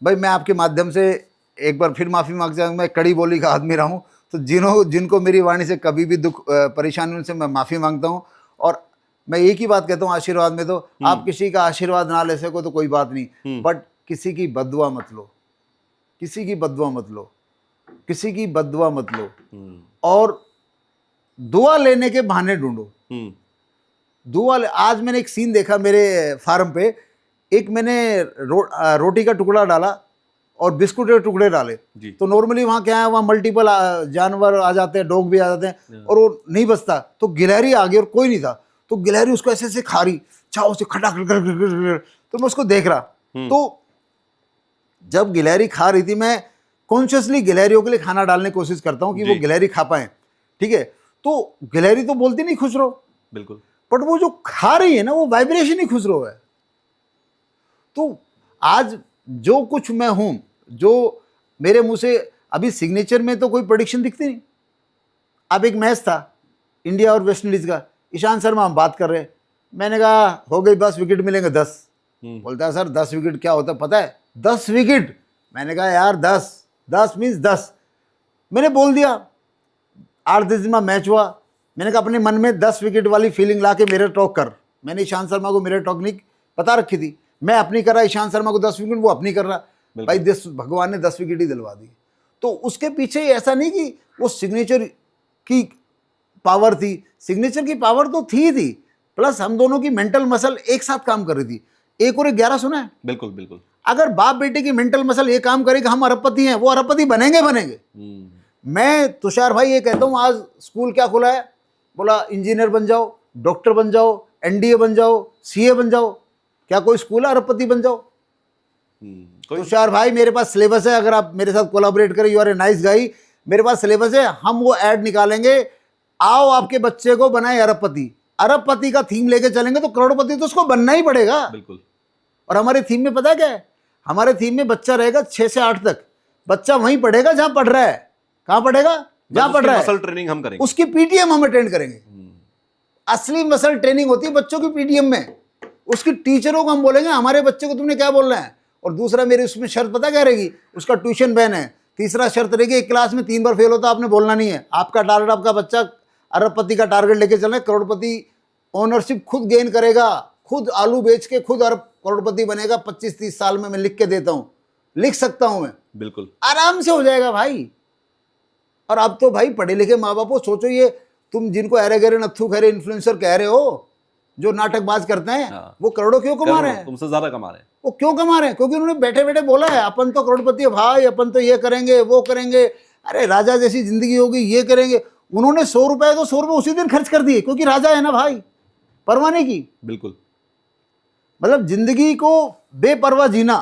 भाई मैं आपके माध्यम से एक बार फिर माफ़ी मांगता हूँ, मैं कड़ी बोली का आदमी रहा हूँ, तो जिनको मेरी वाणी से कभी भी दुख परेशानी उनसे मैं माफ़ी मांगता हूँ। और मैं एक ही बात कहता हूँ आशीर्वाद में, तो आप किसी का आशीर्वाद ना ले सको तो कोई बात नहीं, बट किसी की बददुआ मत लो, किसी की बददुआ मत लो, किसी की बददुआ मत लो। और दुआ लेने के बहाने ढूंढो। आज मैंने एक सीन देखा मेरे फार्म पे, एक मैंने रोटी का टुकड़ा डाला और बिस्कुट के टुकड़े डाले। तो नॉर्मली वहाँ क्या है, वहाँ मल्टीपल जानवर आ जाते हैं, डॉग भी आ जाते हैं, और वो नहीं बचता। तो गिलहरी आ गई और कोई नहीं था, तो गिलहरी उसको ऐसे ऐसे खा रही, चाव से खटा कर। तो मैं उसको देख रहा, तो जब गिलहरी खा रही थी, मैं कॉन्शियसली गिलहरियों के लिए खाना डालने की कोशिश करता हूँ कि वो गिलहरी खा पाए, ठीक है। तो गिलहरी तो बोलती नहीं खुश रहो, बिल्कुल, बट वो जो खा रही है ना, वो वाइब्रेशन ही खुश रहो है। तो आज जो कुछ मैं हूं, जो मेरे मुंह से अभी सिग्नेचर में तो कोई प्रेडिक्शन दिखती नहीं। अब एक मैच था इंडिया और वेस्ट इंडीज का, ईशांत शर्मा हम बात कर रहे, मैंने कहा हो गई 10 विकेट मिलेंगे 10। बोलता है सर 10 विकेट क्या होता है पता है? 10 विकेट। मैंने कहा यार 10 मीन्स 10। मैंने बोल दिया। 8-10 दिन में मैच हुआ, मैंने कहा अपने मन में 10 विकेट वाली फीलिंग ला के मेरे टॉक कर। मैंने ईशांत शर्मा को मेरे टॉकनिक बता रखी थी, मैं अपनी कर रहा, ईशांत शर्मा को 10 विकेट, वो अपनी कर रहा। भाई भगवान ने 10 विकेट ही दिलवा दी। तो उसके पीछे ऐसा नहीं कि वो सिग्नेचर की पावर थी, सिग्नेचर की पावर तो थी, प्लस हम दोनों की मेंटल मसल एक साथ काम कर रही थी। 1 और 11 सुना है? बिल्कुल बिल्कुल। अगर बाप बेटे की मेंटल मसल ये काम करेगा, हम अरबपति हैं, वो अरबपति बनेंगे। मैं तुषार भाई ये कहता हूँ, आज स्कूल क्या खुला है, बोला इंजीनियर बन जाओ, डॉक्टर बन जाओ, एनडीए बन जाओ, सीए बन जाओ। क्या कोई स्कूल है अरबपति बन जाओ? तुषार भाई मेरे पास सिलेबस है, अगर आप मेरे साथ कोलैबोरेट करें, यू आर ए नाइस गाई, मेरे पास सिलेबस है, हम वो ऐड निकालेंगे, आओ आपके बच्चे को बनाए अरबपति। अरबपति का थीम लेके चलेंगे तो करोड़पति तो उसको बनना ही पड़ेगा। बिल्कुल। और हमारे थीम में पता क्या है? हमारे थीम में बच्चा रहेगा 6 से 8 तक, बच्चा वहीं पढ़ेगा जहां पढ़ रहा है। कहां पढ़ेगा? जहां पढ़ रहा है। मसल ट्रेनिंग हम करेंगे, उसकी पीटीएम हम अटेंड करेंगे। असली मसल ट्रेनिंग होती है बच्चों की पीटीएम में। उसकी टीचरों को हम बोलेंगे हमारे बच्चे को तुमने क्या बोलना है। और दूसरा मेरी उसमें शर्त पता क्या रहेगी? उसका ट्यूशन बैन है। तीसरा शर्त रहेगी, एक क्लास में 3 बार फेल होता आपने बोलना नहीं है। आपका टारगेट, आपका बच्चा अरबपति का टारगेट लेके चलना है, करोड़पति ओनरशिप खुद गेन करेगा, खुद आलू बेच के खुद अरब करोड़पति बनेगा 25-30 साल में। मैं लिख के देता हूं, लिख सकता हूं मैं, बिल्कुल आराम से हो जाएगा भाई। और अब तो भाई पढ़े लिखे माँ बाप हो, सोचो ये तुम जिनको अरे गरे नत्थु खैरे इन्फ्लुएंसर कह रहे हो, जो नाटकबाज करते हैं, वो करोड़ों क्यों कमा रहे हैं? तुमसे ज्यादा कमा रहे हैं। वो क्यों कमा रहे हैं? क्योंकि उन्होंने बैठे बैठे बोला है अपन तो करोड़पति है भाई, अपन तो ये करेंगे वो करेंगे, अरे राजा जैसी जिंदगी होगी, ये करेंगे। उन्होंने 100 रुपए तो 100 रुपए उसी दिन खर्च कर दिए, क्योंकि राजा है ना भाई, परवाह नहीं की। बिल्कुल, मतलब जिंदगी को बेपरवाह जीना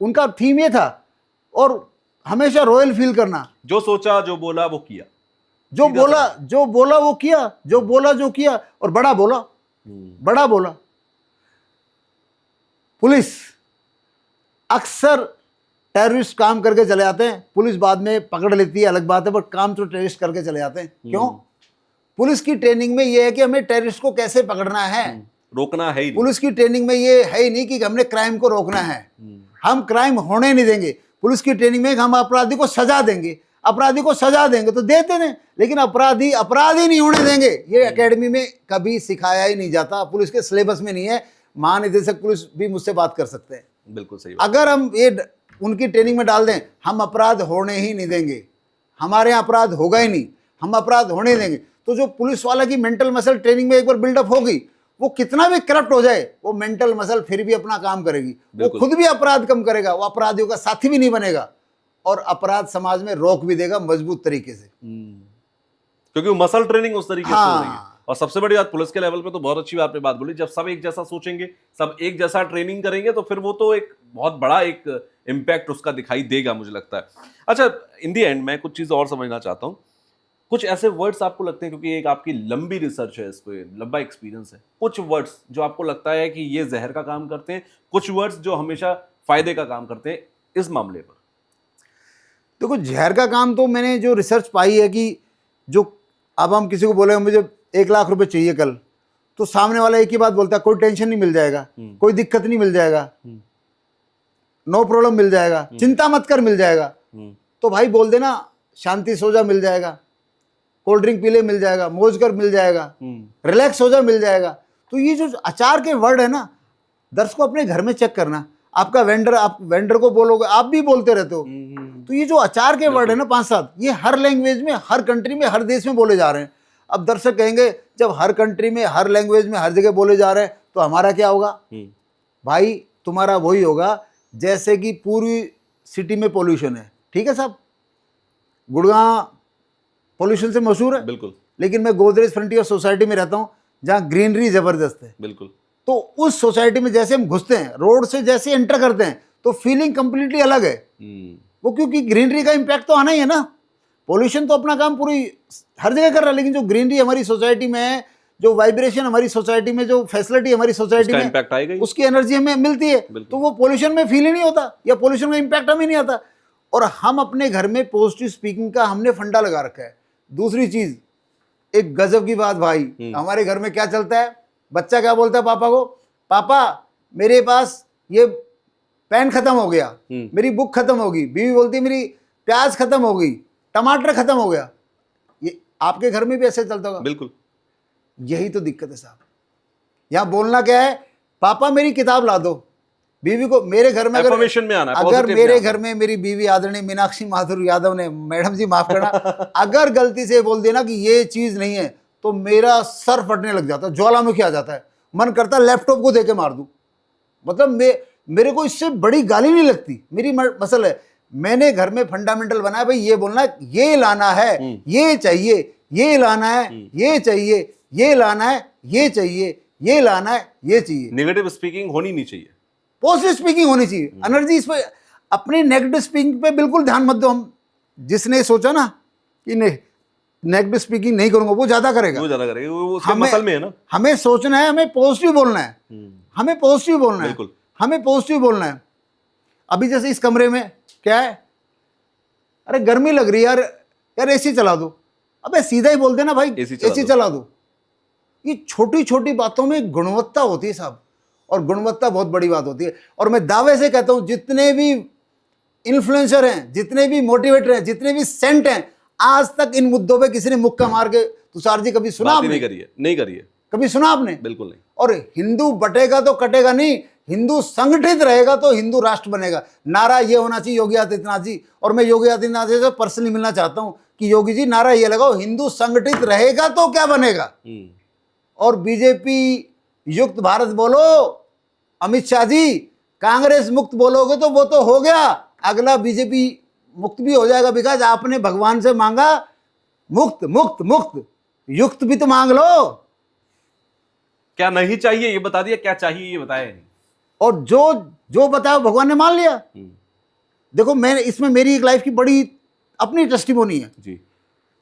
उनका थीम ये था। और हमेशा रॉयल फील करना, जो सोचा जो बोला वो किया, जो बोला वो किया, जो बोला जो किया, और बड़ा बोला, बड़ा बोला। पुलिस अक्सर टेररिस्ट काम करके चले आते हैं, पुलिस बाद में पकड़ लेती है अलग बात है, बट काम तो टेररिस्ट करके चले आते हैं। क्यों? पुलिस की ट्रेनिंग में ये है कि हमें टेररिस्ट को कैसे पकड़ना है, रोकना है ही नहीं। पुलिस की ट्रेनिंग में ये है ही नहीं कि हमने क्राइम को रोकना है, हम क्राइम होने नहीं देंगे। पुलिस की ट्रेनिंग में हम अपराधी को सजा देंगे। अपराधी को सजा देंगे तो देते हैं, लेकिन अपराधी अपराधी नहीं होने देंगे, ये एकेडमी में कभी सिखाया ही नहीं जाता, पुलिस के सिलेबस में नहीं है। महानिदेशक पुलिस भी मुझसे बात कर सकते हैं। बिल्कुल सही बात। अगर हम ये उनकी ट्रेनिंग में डाल दें, हम अपराध होने ही नहीं देंगे, हमारे यहाँ अपराध होगा ही नहीं, हम अपराध होने देंगे। तो जो पुलिस वाला की मेंटल मसल ट्रेनिंग में एक बार बिल्डअप होगी, वो कितना भी करप्ट हो जाए, वो मेंटल मसल फिर भी अपना काम करेगी, वो बिल्कुल। खुद भी अपराध कम करेगा, वो अपराधियों का साथी भी नहीं बनेगा, और अपराध समाज में रोक भी देगा मजबूत तरीके से। क्योंकि वो मसल ट्रेनिंग उस तरीके से हो रही है। हाँ। और सबसे बड़ी बात पुलिस के लेवल पे तो बहुत अच्छी आपने बात बोली, जब सब एक जैसा सोचेंगे, सब एक जैसा ट्रेनिंग करेंगे, तो फिर वो तो एक बहुत बड़ा एक इम्पैक्ट उसका दिखाई देगा, मुझे लगता है। अच्छा, इन दी एंड मैं कुछ चीज़ और समझना चाहता हूँ। कुछ ऐसे वर्ड्स आपको लगते हैं, क्योंकि एक आपकी लंबी रिसर्च है, इस पे लंबा एक्सपीरियंस है, कुछ वर्ड्स जो आपको लगता है कि ये जहर का काम करते हैं, कुछ वर्ड्स जो हमेशा फायदे का काम करते हैं इस मामले पर? देखो, जहर का काम तो मैंने जो रिसर्च पाई है कि जो अब हम किसी को बोले मुझे 1 लाख रुपए चाहिए कल, तो सामने वाला एक ही बात बोलता है, कोई टेंशन नहीं मिल जाएगा, कोई दिक्कत नहीं मिल जाएगा, नो प्रॉब्लम मिल जाएगा, चिंता मत कर मिल जाएगा। तो भाई बोल देना शांति सो जा मिल जाएगा, कोल्ड ड्रिंक पी ले मिल जाएगा, मौज कर मिल जाएगा, रिलैक्स हो जा मिल जाएगा। तो ये जो अचार के वर्ड है ना, दर्शकों अपने घर में चेक करना, आपका वेंडर, आप वेंडर को बोलोगे, आप भी बोलते रहते हो। तो ये जो अचार के वर्ड है ना 5-7, ये हर लैंग्वेज में, हर कंट्री में, हर देश में बोले जा रहे हैं। अब दर्शक कहेंगे जब हर कंट्री में, हर लैंग्वेज में, हर जगह बोले जा रहे हैं, तो हमारा क्या होगा? भाई तुम्हारा वही होगा जैसे कि पूरी सिटी में पोल्यूशन है, ठीक है साहब, गुड़गांव पोल्यूशन से मशहूर है, बिल्कुल, लेकिन मैं गोदरेज फ्रंटियर सोसाइटी में रहता हूँ जहाँ ग्रीनरी जबरदस्त है। बिल्कुल। तो उस सोसाइटी में जैसे हम घुसते हैं, रोड से जैसे एंटर करते हैं, तो फीलिंग कंप्लीटली अलग है। वो क्योंकि ग्रीनरी का इम्पैक्ट तो आना ही है ना। पोल्यूशन तो अपना काम पूरी हर जगह कर रहा है, लेकिन जो ग्रीनरी हमारी सोसाइटी में है, जो वाइब्रेशन हमारी सोसाइटी में, जो फैसिलिटी हमारी सोसाइटी में, इम्पैक्ट आएगा ही। उसकी एनर्जी हमें मिलती है, तो वो पोल्यूशन में फील ही नहीं होता, या पोल्यूशन का इम्पैक्ट हमें नहीं आता। और हम अपने घर में पॉजिटिव स्पीकिंग का हमने फंडा लगा रखा है। दूसरी चीज, एक गजब की बात भाई, हमारे घर में क्या चलता है, बच्चा क्या बोलता है पापा को, पापा मेरे पास ये पेन खत्म हो गया, मेरी बुक खत्म हो गई, बीवी बोलती है मेरी प्याज खत्म हो गई, टमाटर खत्म हो गया। ये आपके घर में भी ऐसे चलता होगा? बिल्कुल। यही तो दिक्कत है साहब। यहाँ बोलना क्या है, पापा मेरी किताब ला दो, बीवी को, मेरे घर में Affirmation में आना है, अगर positive मेरे में घर में मेरी बीवी आदरणीय मीनाक्षी माथुर यादव ने, मैडम जी माफ करना, अगर गलती से बोल देना कि ये चीज नहीं है, तो मेरा सर फटने लग जाता है, ज्वालामुखी आ जाता है, मन करता है लैपटॉप को देके मार दूं। मतलब मेरे को इससे बड़ी गाली नहीं लगती, मेरी मसल है। मैंने घर में फंडामेंटल बनाया, भाई ये बोलना है, ये लाना है, ये चाहिए, ये लाना है, ये चाहिए, ये लाना है, ये चाहिए, ये लाना है, ये चाहिए। नेगेटिव स्पीकिंग होनी नहीं चाहिए, पॉजिटिव स्पीकिंग होनी चाहिए। एनर्जी इस पे, अपनी नेगेटिव स्पीकिंग पे बिल्कुल ध्यान मत दो। हम जिसने सोचा ना कि नेगेटिव स्पीकिंग नहीं करूंगा, वो ज्यादा करेगा, वो ज्यादा करेगा, वो उसके मसल में है ना। हमें सोचना है, हमें पॉजिटिव बोलना है, हमें पॉजिटिव बोलना है, बिल्कुल। हमें पॉजिटिव बोलना है। अभी जैसे इस कमरे में क्या है, अरे गर्मी लग रही है यार, यार एसी चला दो, अबे सीधा ही बोल देना भाई एसी चला दो। ये छोटी छोटी बातों में गुणवत्ता होती है साहब, और गुणवत्ता बहुत बड़ी बात होती है। और मैं दावे से कहता हूं, जितने भी इन्फ्लुएंसर हैं, जितने भी मोटिवेटर हैं, जितने भी सेंट हैं, आज तक इन मुद्दों पे किसी ने मुक्का मार के, तुषार जी कभी सुना आपने? नहीं करी है, कभी सुना आपने? बिल्कुल नहीं। और हिंदू बटेगा तो कटेगा नहीं, हिंदू संगठित रहेगा तो हिंदू राष्ट्र बनेगा। नारा ये होना चाहिए योगी आदित्यनाथ जी, और मैं योगी आदित्यनाथ जी से पर्सनली मिलना चाहता हूं कि योगी जी नारा ये लगाओ, हिंदू संगठित रहेगा तो क्या बनेगा। और बीजेपी युक्त भारत बोलो, अमित शाह जी कांग्रेस मुक्त बोलोगे तो वो तो हो गया, अगला बीजेपी मुक्त भी हो जाएगा, बिकॉज आपने भगवान से मांगा मुक्त मुक्त मुक्त, युक्त भी तो मांग लो। क्या नहीं चाहिए ये बता दिया, क्या चाहिए ये बताया नहीं, और जो बताया भगवान ने मान लिया। देखो, मैं इसमें मेरी एक लाइफ की बड़ी अपनी टेस्टिमोनी है जी।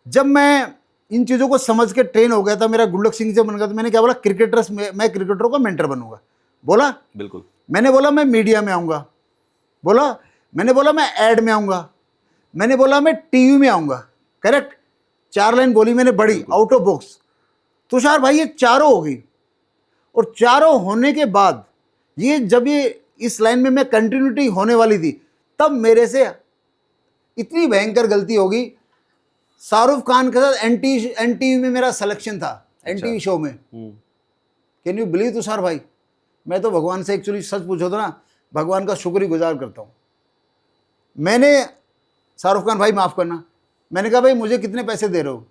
जब मैं इन चीज़ों को समझ के ट्रेन हो गया था, मेरा गुल्लक सिंह से बन गया, तो मैंने क्या बोला, क्रिकेटर्स मैं क्रिकेटरों का मेंटर बनूंगा। बोला बिल्कुल। मैंने बोला मैं मीडिया में आऊँगा, बोला मैंने बोला मैं एड में आऊँगा, मैंने बोला मैं टीवी में आऊँगा। करेक्ट, 4 लाइन बोली मैंने, बड़ी आउट ऑफ बॉक्स। तुषार भाई ये चारों हो गई, और चारों होने के बाद ये जब ये इस लाइन में मैं कंटिन्यूटी होने वाली थी, तब मेरे से इतनी भयंकर गलती होगी। शाहरुख खान के साथ एनटीवी में मेरा सिलेक्शन था, एनटीवी शो में। कैन यू बिलीव तुषार भाई, मैं तो भगवान से एक्चुअली सच पूछो तो ना, भगवान का शुक्रगुजार करता हूँ। मैंने शाहरुख खान भाई माफ़ करना, मैंने कहा भाई मुझे कितने पैसे दे रहे हो।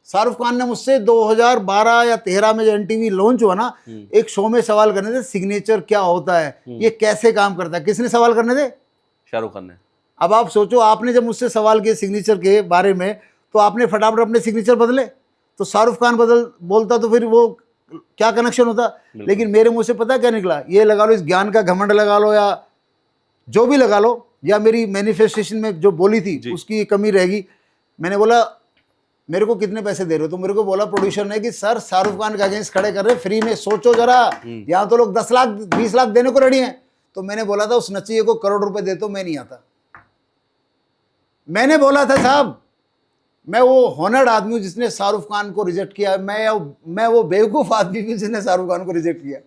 शाहरुख खान ने मुझसे 2012 या 13 में जो एनटीवी लॉन्च हुआ ना, एक शो में सवाल करने थे सिग्नेचर क्या होता है, ये कैसे काम करता है। किसने सवाल करने थे? शाहरुख खान ने। अब आप सोचो, आपने जब मुझसे सवाल किए सिग्नेचर के बारे में तो आपने फटाफट अपने सिग्नेचर बदले, तो शाहरुख खान बोलता तो फिर वो क्या कनेक्शन होता। लेकिन मेरे मुंह से पता क्या निकला, ये लगा लो इस ज्ञान का घमंड लगा लो या जो भी लगा लो, या मेरी मैनिफेस्टेशन में जो बोली थी उसकी कमी रहेगी। मैंने बोला मेरे को कितने पैसे दे रहे हो? तो मेरे को बोला प्रोड्यूसर ने कि सर शाहरुख खान के अगेंस्ट खड़े कर रहे फ्री में, सोचो जरा, यहाँ तो लोग 10 लाख 20 लाख देने को रेडी हैं। तो मैंने बोला था उस नचिए को करोड़ रुपए दे तो मैं नहीं आता। मैंने बोला था साहब मैं वो हॉनर्ड आदमी हूं जिसने शाहरुख खान को रिजेक्ट किया, मैं वो बेवकूफ आदमी हूं जिसने शाहरुख खान को रिजेक्ट किया।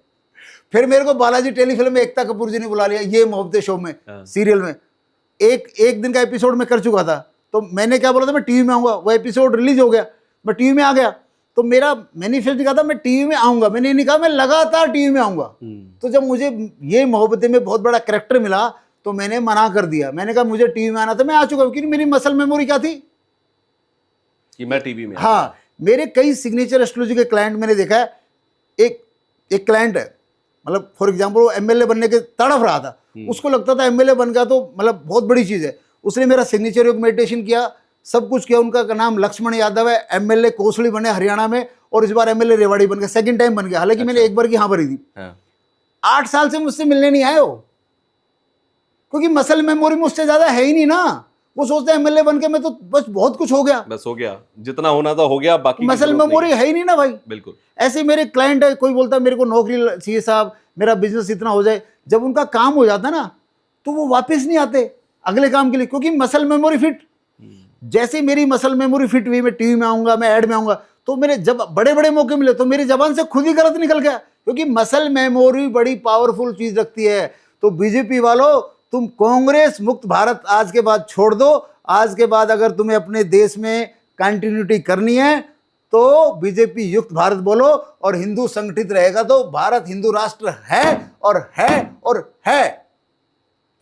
फिर मेरे को बालाजी टेलीफिल्म में एकता कपूर जी ने बुला लिया, ये मोहब्बतें शो में, सीरियल में। एक दिन का एपिसोड में कर चुका था, तो मैंने क्या बोला था मैं टीवी में आऊंगा। वो एपिसोड रिलीज हो गया, मैं टीवी में आ गया, तो मेरा मैनिफेस्ट दिखा था मैं टीवी में आऊंगा। मैंने नहीं कहा मैं लगातार टीवी में आऊंगा। तो जब मुझे ये मोहब्बतें में बहुत बड़ा कैरेक्टर मिला तो मैंने मना कर दिया। मैंने कहा मुझे टीवी में आना था, मैं आ चुका हूं, क्योंकि मेरी मसल मेमोरी क्या थी कि मैं टीवी में। हाँ, मेरे कई सिग्नेचर एस्ट्रोलॉजी के क्लाइंट मैंने देखा है, एक क्लाइंट है, मतलब फॉर एग्जांपल वो एमएलए बनने के तड़फ रहा था, उसको लगता था एमएलए बन गया तो मतलब बहुत बड़ी चीज़ है। उसने मेरा सिग्नेचर योग मेडिटेशन किया, सब कुछ किया। उनका नाम लक्ष्मण यादव है, एमएलए कोसली बने हरियाणा में, और इस बार एमएलए रेवाड़ी बन गया, सेकंड टाइम बन गया। हालांकि मैंने एक बार की हाँ भरी थी। 8 साल से मुझसे मिलने नहीं आए हो, क्योंकि मसल मेमोरी मुझसे ज़्यादा है ही नहीं ना। वो सोचते हैं एमएलए बन के मैं तो बस बहुत कुछ हो गया, बस हो गया, जितना होना था हो गया, बाकी मसल मेमोरी है ही नहीं ना भाई। बिल्कुल ऐसे मेरे क्लाइंट है, कोई बोलता है मेरे को नौकरी चाहिए साहब, मेरा बिजनेस इतना हो जाए, जब उनका काम हो जाता ना तो वो वापस नहीं आते अगले काम के लिए, क्योंकि मसल मेमोरी फिट। जैसे मेरी मसल मेमोरी फिट हुई, मैं टीवी में आऊंगा, मैं ऐड में आऊंगा, तो मेरे जब बड़े बड़े मौके मिले तो मेरी जबान से खुद ही गलत निकल गया, क्योंकि मसल मेमोरी बड़ी पावरफुल चीज रखती है। तो बीजेपी वालों, तुम कांग्रेस मुक्त भारत आज के बाद छोड़ दो। आज के बाद अगर तुम्हें अपने देश में कंटिन्यूटी करनी है तो बीजेपी युक्त भारत बोलो, और हिंदू संगठित रहेगा तो भारत हिंदू राष्ट्र है और है और है।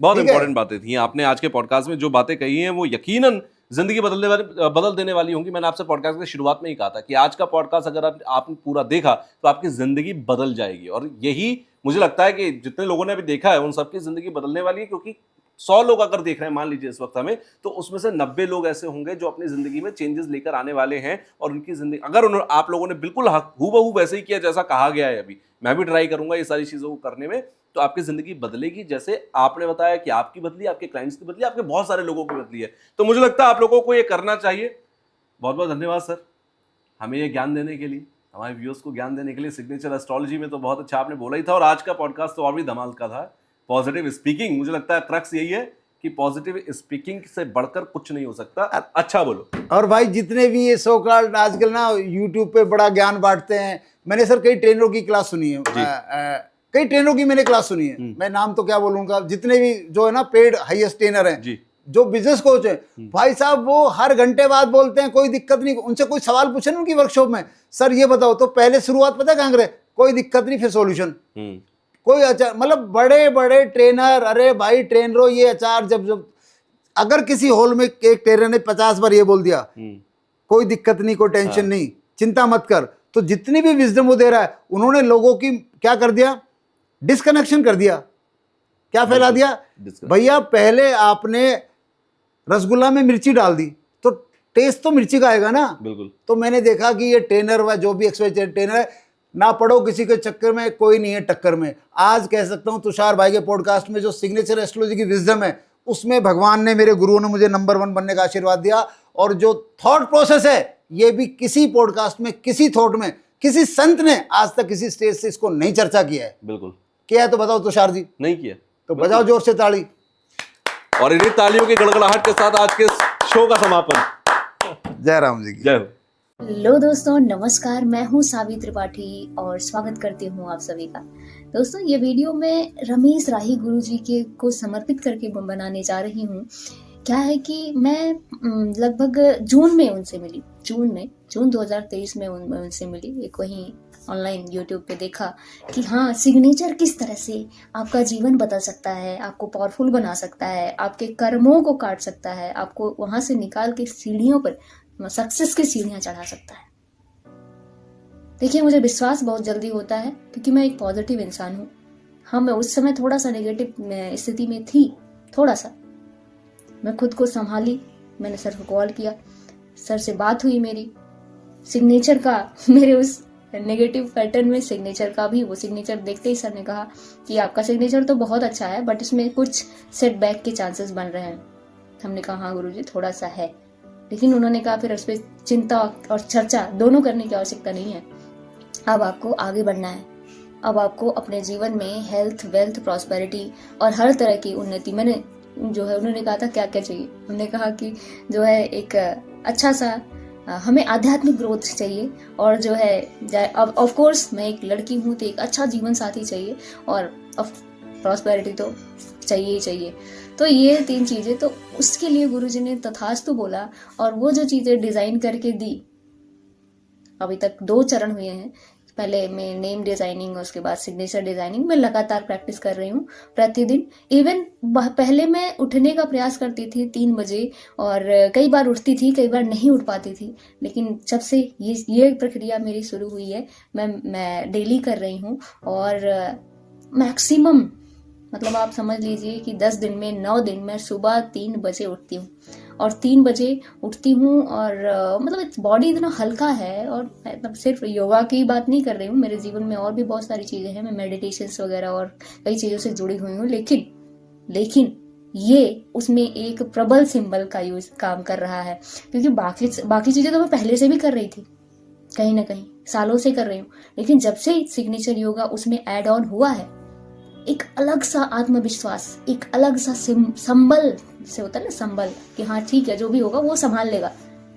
बहुत इंपॉर्टेंट बातें थी आपने आज के पॉडकास्ट में। जो बातें कही हैं वो यकीनन जिंदगी बदल देने वाली होंगी। मैंने आपसे पॉडकास्ट की शुरुआत में ही कहा था कि आज का पॉडकास्ट अगर आपने पूरा देखा तो आपकी जिंदगी बदल जाएगी, और यही मुझे लगता है कि जितने लोगों ने अभी देखा है उन सबकी जिंदगी बदलने वाली है। क्योंकि 100 लोग अगर देख रहे हैं मान लीजिए इस वक्त हमें, तो उसमें से 90 लोग ऐसे होंगे जो अपनी जिंदगी में चेंजेस लेकर आने वाले हैं, और उनकी जिंदगी अगर आप लोगों ने बिल्कुल हूबहू वैसे ही किया जैसा कहा गया है, अभी मैं भी ट्राई करूंगा ये सारी चीजों को करने में, तो आपकी जिंदगी बदलेगी। जैसे आपने बताया कि आपकी बदली, आपके क्लाइंट्स की बदली, आपके बहुत सारे लोगों की बदली है। तो मुझे लगता है आप लोगों को ये करना चाहिए। बहुत बहुत धन्यवाद सर, हमें ये ज्ञान देने के लिए, हमारे व्यूअर्स को ज्ञान देने के लिए। सिग्नेचर एस्ट्रोलॉजी में तो बहुत अच्छा आपने बोला ही था, और आज का पॉडकास्ट तो और भी धमाल का था। पॉजिटिव स्पीकिंग, मुझे लगता है क्रक्स यही है कि पॉजिटिव स्पीकिंग से बढ़कर कुछ नहीं हो सकता। अच्छा बोलो। और भाई जितने भी ये सो कॉल्ड आजकल ना यूट्यूब पे बड़ा ज्ञान बांटते हैं, मैंने सर कई ट्रेनरों की क्लास सुनी है, कई ट्रेनरों की मैंने क्लास सुनी है, मैं नाम तो क्या बोलूंगा, जितने भी जो है ना पेड हाईएस्ट ट्रेनर हैं, जो बिजनेस कोच है, भाई साहब वो हर घंटे बाद बोलते हैं कोई दिक्कत नहीं। उनसे कोई सवाल पूछे ना उनकी वर्कशॉप में, सर ये बताओ, तो पहले शुरुआत पता है कहाँ करे, कोई दिक्कत नहीं, फिर सॉल्यूशन कोई अचार। मतलब बड़े बड़े ट्रेनर, अरे भाई ट्रेनरों ये अचार, जब अगर किसी हॉल में एक ट्रेनर ने 50 बार ये बोल दिया कोई दिक्कत नहीं, कोई टेंशन नहीं, चिंता मत कर, तो जितनी भी विजडम वो दे रहा है, उन्होंने लोगों की क्या कर दिया, डिस्कनेक्शन कर दिया। क्या फैला दिया भैया, पहले आपने रसगुल्ला में मिर्ची डाल दी तो टेस्ट तो मिर्ची का आएगा ना। बिल्कुल। तो मैंने देखा कि ये ट्रेनर व जो भी एक्सपर्ट ट्रेनर है, ना पढ़ो किसी के चक्कर में, कोई नहीं है टक्कर में। आज कह सकता हूं तुषार भाई के पॉडकास्ट में जो सिग्नेचर एस्ट्रोलॉजी की विजडम है, उसमें भगवान ने, मेरे गुरुओं ने मुझे नंबर 1 बनने का आशीर्वाद दिया। और जो थॉट प्रोसेस है, ये भी किसी पॉडकास्ट में, किसी थॉट में, किसी संत ने आज तक किसी स्टेज से इसको नहीं चर्चा किया है। बिल्कुल। किया है तो बताओ तुषार जी? नहीं किया तो बजाओ जोर से ताली। और इन्हीं तालियों की गड़गड़ाहट के साथ आज के शो का समापन। जय राम जी की जय हो। लो दोस्तों, नमस्कार, मैं हूँ सावी त्रिपाठी और स्वागत करती हूँ आप सभी का। दोस्तों, ये वीडियो मैं रमेश राही गुरुजी के को समर्पित करके बनाने जा रही हूँ क्या है कि मैं लगभग जून में उनसे मिली, जून 2023 में उनसे मिली। एक वहीं ऑनलाइन यूट्यूब पे देखा कि हाँ, सिग्नेचर किस तरह से आपका जीवन बदल सकता है, आपको पावरफुल बना सकता है, आपके कर्मों को काट सकता है, आपको वहां से निकाल के सीढ़ियों पर, सक्सेस की सीढ़ियां चढ़ा सकता है। देखिए, मुझे विश्वास बहुत जल्दी होता है क्योंकि मैं एक पॉजिटिव इंसान हूँ। हाँ, मैं उस समय थोड़ा सा नेगेटिव स्थिति में थी, थोड़ा सा। मैं खुद को संभाली, मैंने सर को कॉल किया, सर से बात हुई मेरी, सिग्नेचर का, मेरे उस नेगेटिव पैटर्न में सिग्नेचर का भी, वो सिग्नेचर देखते ही सर ने कहा कि आपका सिग्नेचर तो बहुत अच्छा है बट इसमें कुछ सेटबैक के चांसेस बन रहे हैं। हमने कहा हाँ गुरुजी, थोड़ा सा है। लेकिन उन्होंने कहा फिर उस पर चिंता और चर्चा दोनों करने की आवश्यकता नहीं है, अब आपको आगे बढ़ना है। अब आपको अपने जीवन में हेल्थ, वेल्थ, प्रॉस्पेरिटी और हर तरह की उन्नति, मैंने जो है, उन्होंने कहा था क्या क्या चाहिए, उन्होंने कहा कि जो है एक अच्छा सा हमें आध्यात्मिक ग्रोथ चाहिए और जो है ऑफ कोर्स मैं एक लड़की हूँ तो एक अच्छा जीवन साथी चाहिए और प्रॉस्पेरिटी तो चाहिए ही चाहिए। तो ये 3 चीजें, तो उसके लिए गुरुजी ने तथास्तु बोला और वो जो चीजें डिजाइन करके दी। अभी तक 2 चरण हुए हैं, पहले मैं नेम डिजाइनिंग और उसके बाद सिग्नेचर डिजाइनिंग में लगातार प्रैक्टिस कर रही हूँ प्रतिदिन। इवन पहले मैं उठने का प्रयास करती थी 3 बजे और कई बार उठती थी, कई बार नहीं उठ पाती थी, लेकिन जब से ये प्रक्रिया मेरी शुरू हुई है, मैं डेली कर रही हूँ और मैक्सिमम, मतलब आप समझ लीजिए कि 10 दिन में 9 दिन मैं सुबह 3 बजे उठती हूँ और 3 बजे उठती हूँ और मतलब बॉडी इतना हल्का है। और मतलब सिर्फ योगा की बात नहीं कर रही हूँ, मेरे जीवन में और भी बहुत सारी चीजें हैं, मैं मेडिटेशंस वगैरह और कई चीजों से जुड़ी हुई हूँ, लेकिन ये उसमें एक प्रबल सिंबल का यूज काम कर रहा है क्योंकि बाकी चीजें तो मैं पहले से भी कर रही थी, कहीं ना कहीं सालों से कर रही हूँ, लेकिन जब से सिग्नेचर योगा उसमें एड ऑन हुआ है, एक अलग सा आत्मविश्वास, एक अलग सा संबल से होता है ना, संबल कि हाँ ठीक है, जो भी होगा वो संभाल लेगा।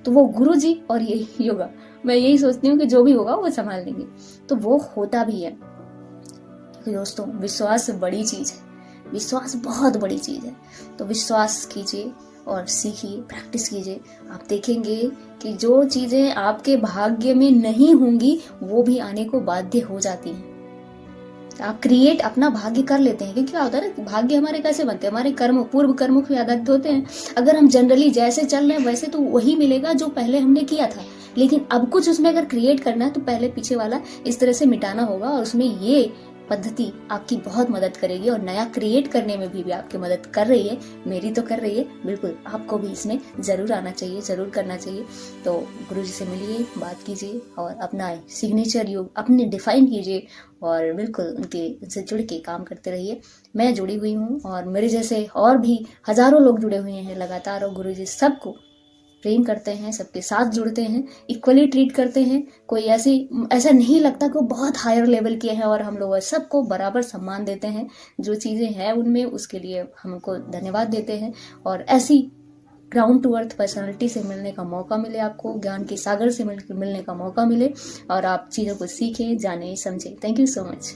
तो वो गुरुजी और ये योगा, मैं यही सोचती हूँ कि जो भी होगा वो संभाल लेंगे, तो वो होता भी है। क्योंकि दोस्तों, विश्वास बड़ी चीज है, विश्वास बहुत बड़ी चीज है। तो विश्वास कीजिए और सीखिए, प्रैक्टिस कीजिए, आप देखेंगे कि जो चीजें आपके भाग्य में नहीं होंगी वो भी आने को बाध्य हो जाती हैं। आप क्रिएट अपना भाग्य कर लेते हैं, क्योंकि क्या होता है ना, भाग्य हमारे कैसे बनते हैं, हमारे कर्म, पूर्व कर्मों के आधारित होते हैं। अगर हम जनरली जैसे चल रहे हैं वैसे तो वही मिलेगा जो पहले हमने किया था, लेकिन अब कुछ उसमें अगर क्रिएट करना है तो पहले पीछे वाला इस तरह से मिटाना होगा और उसमें ये पद्धति आपकी बहुत मदद करेगी और नया क्रिएट करने में भी आपकी मदद कर रही है, मेरी तो कर रही है। बिल्कुल आपको भी इसमें जरूर आना चाहिए, जरूर करना चाहिए। तो गुरुजी से मिलिए, बात कीजिए और अपना सिग्नेचर योग अपने डिफाइन कीजिए और बिल्कुल उनसे जुड़ के काम करते रहिए। मैं जुड़ी हुई हूँ और मेरे जैसे और भी हजारों लोग जुड़े हुए हैं लगातार, और गुरुजी सबको प्रेम करते हैं, सबके साथ जुड़ते हैं, इक्वली ट्रीट करते हैं। कोई ऐसा नहीं लगता कि वो बहुत हायर लेवल के हैं और हम लोग सबको बराबर सम्मान देते हैं। जो चीज़ें हैं उनमें, उसके लिए हमको धन्यवाद देते हैं। और ऐसी ग्राउंड टू अर्थ पर्सनालिटी से मिलने का मौका मिले, आपको ज्ञान के सागर से मिलने का मौका मिले और आप चीज़ों को सीखें, जाने, समझें। Thank you so much.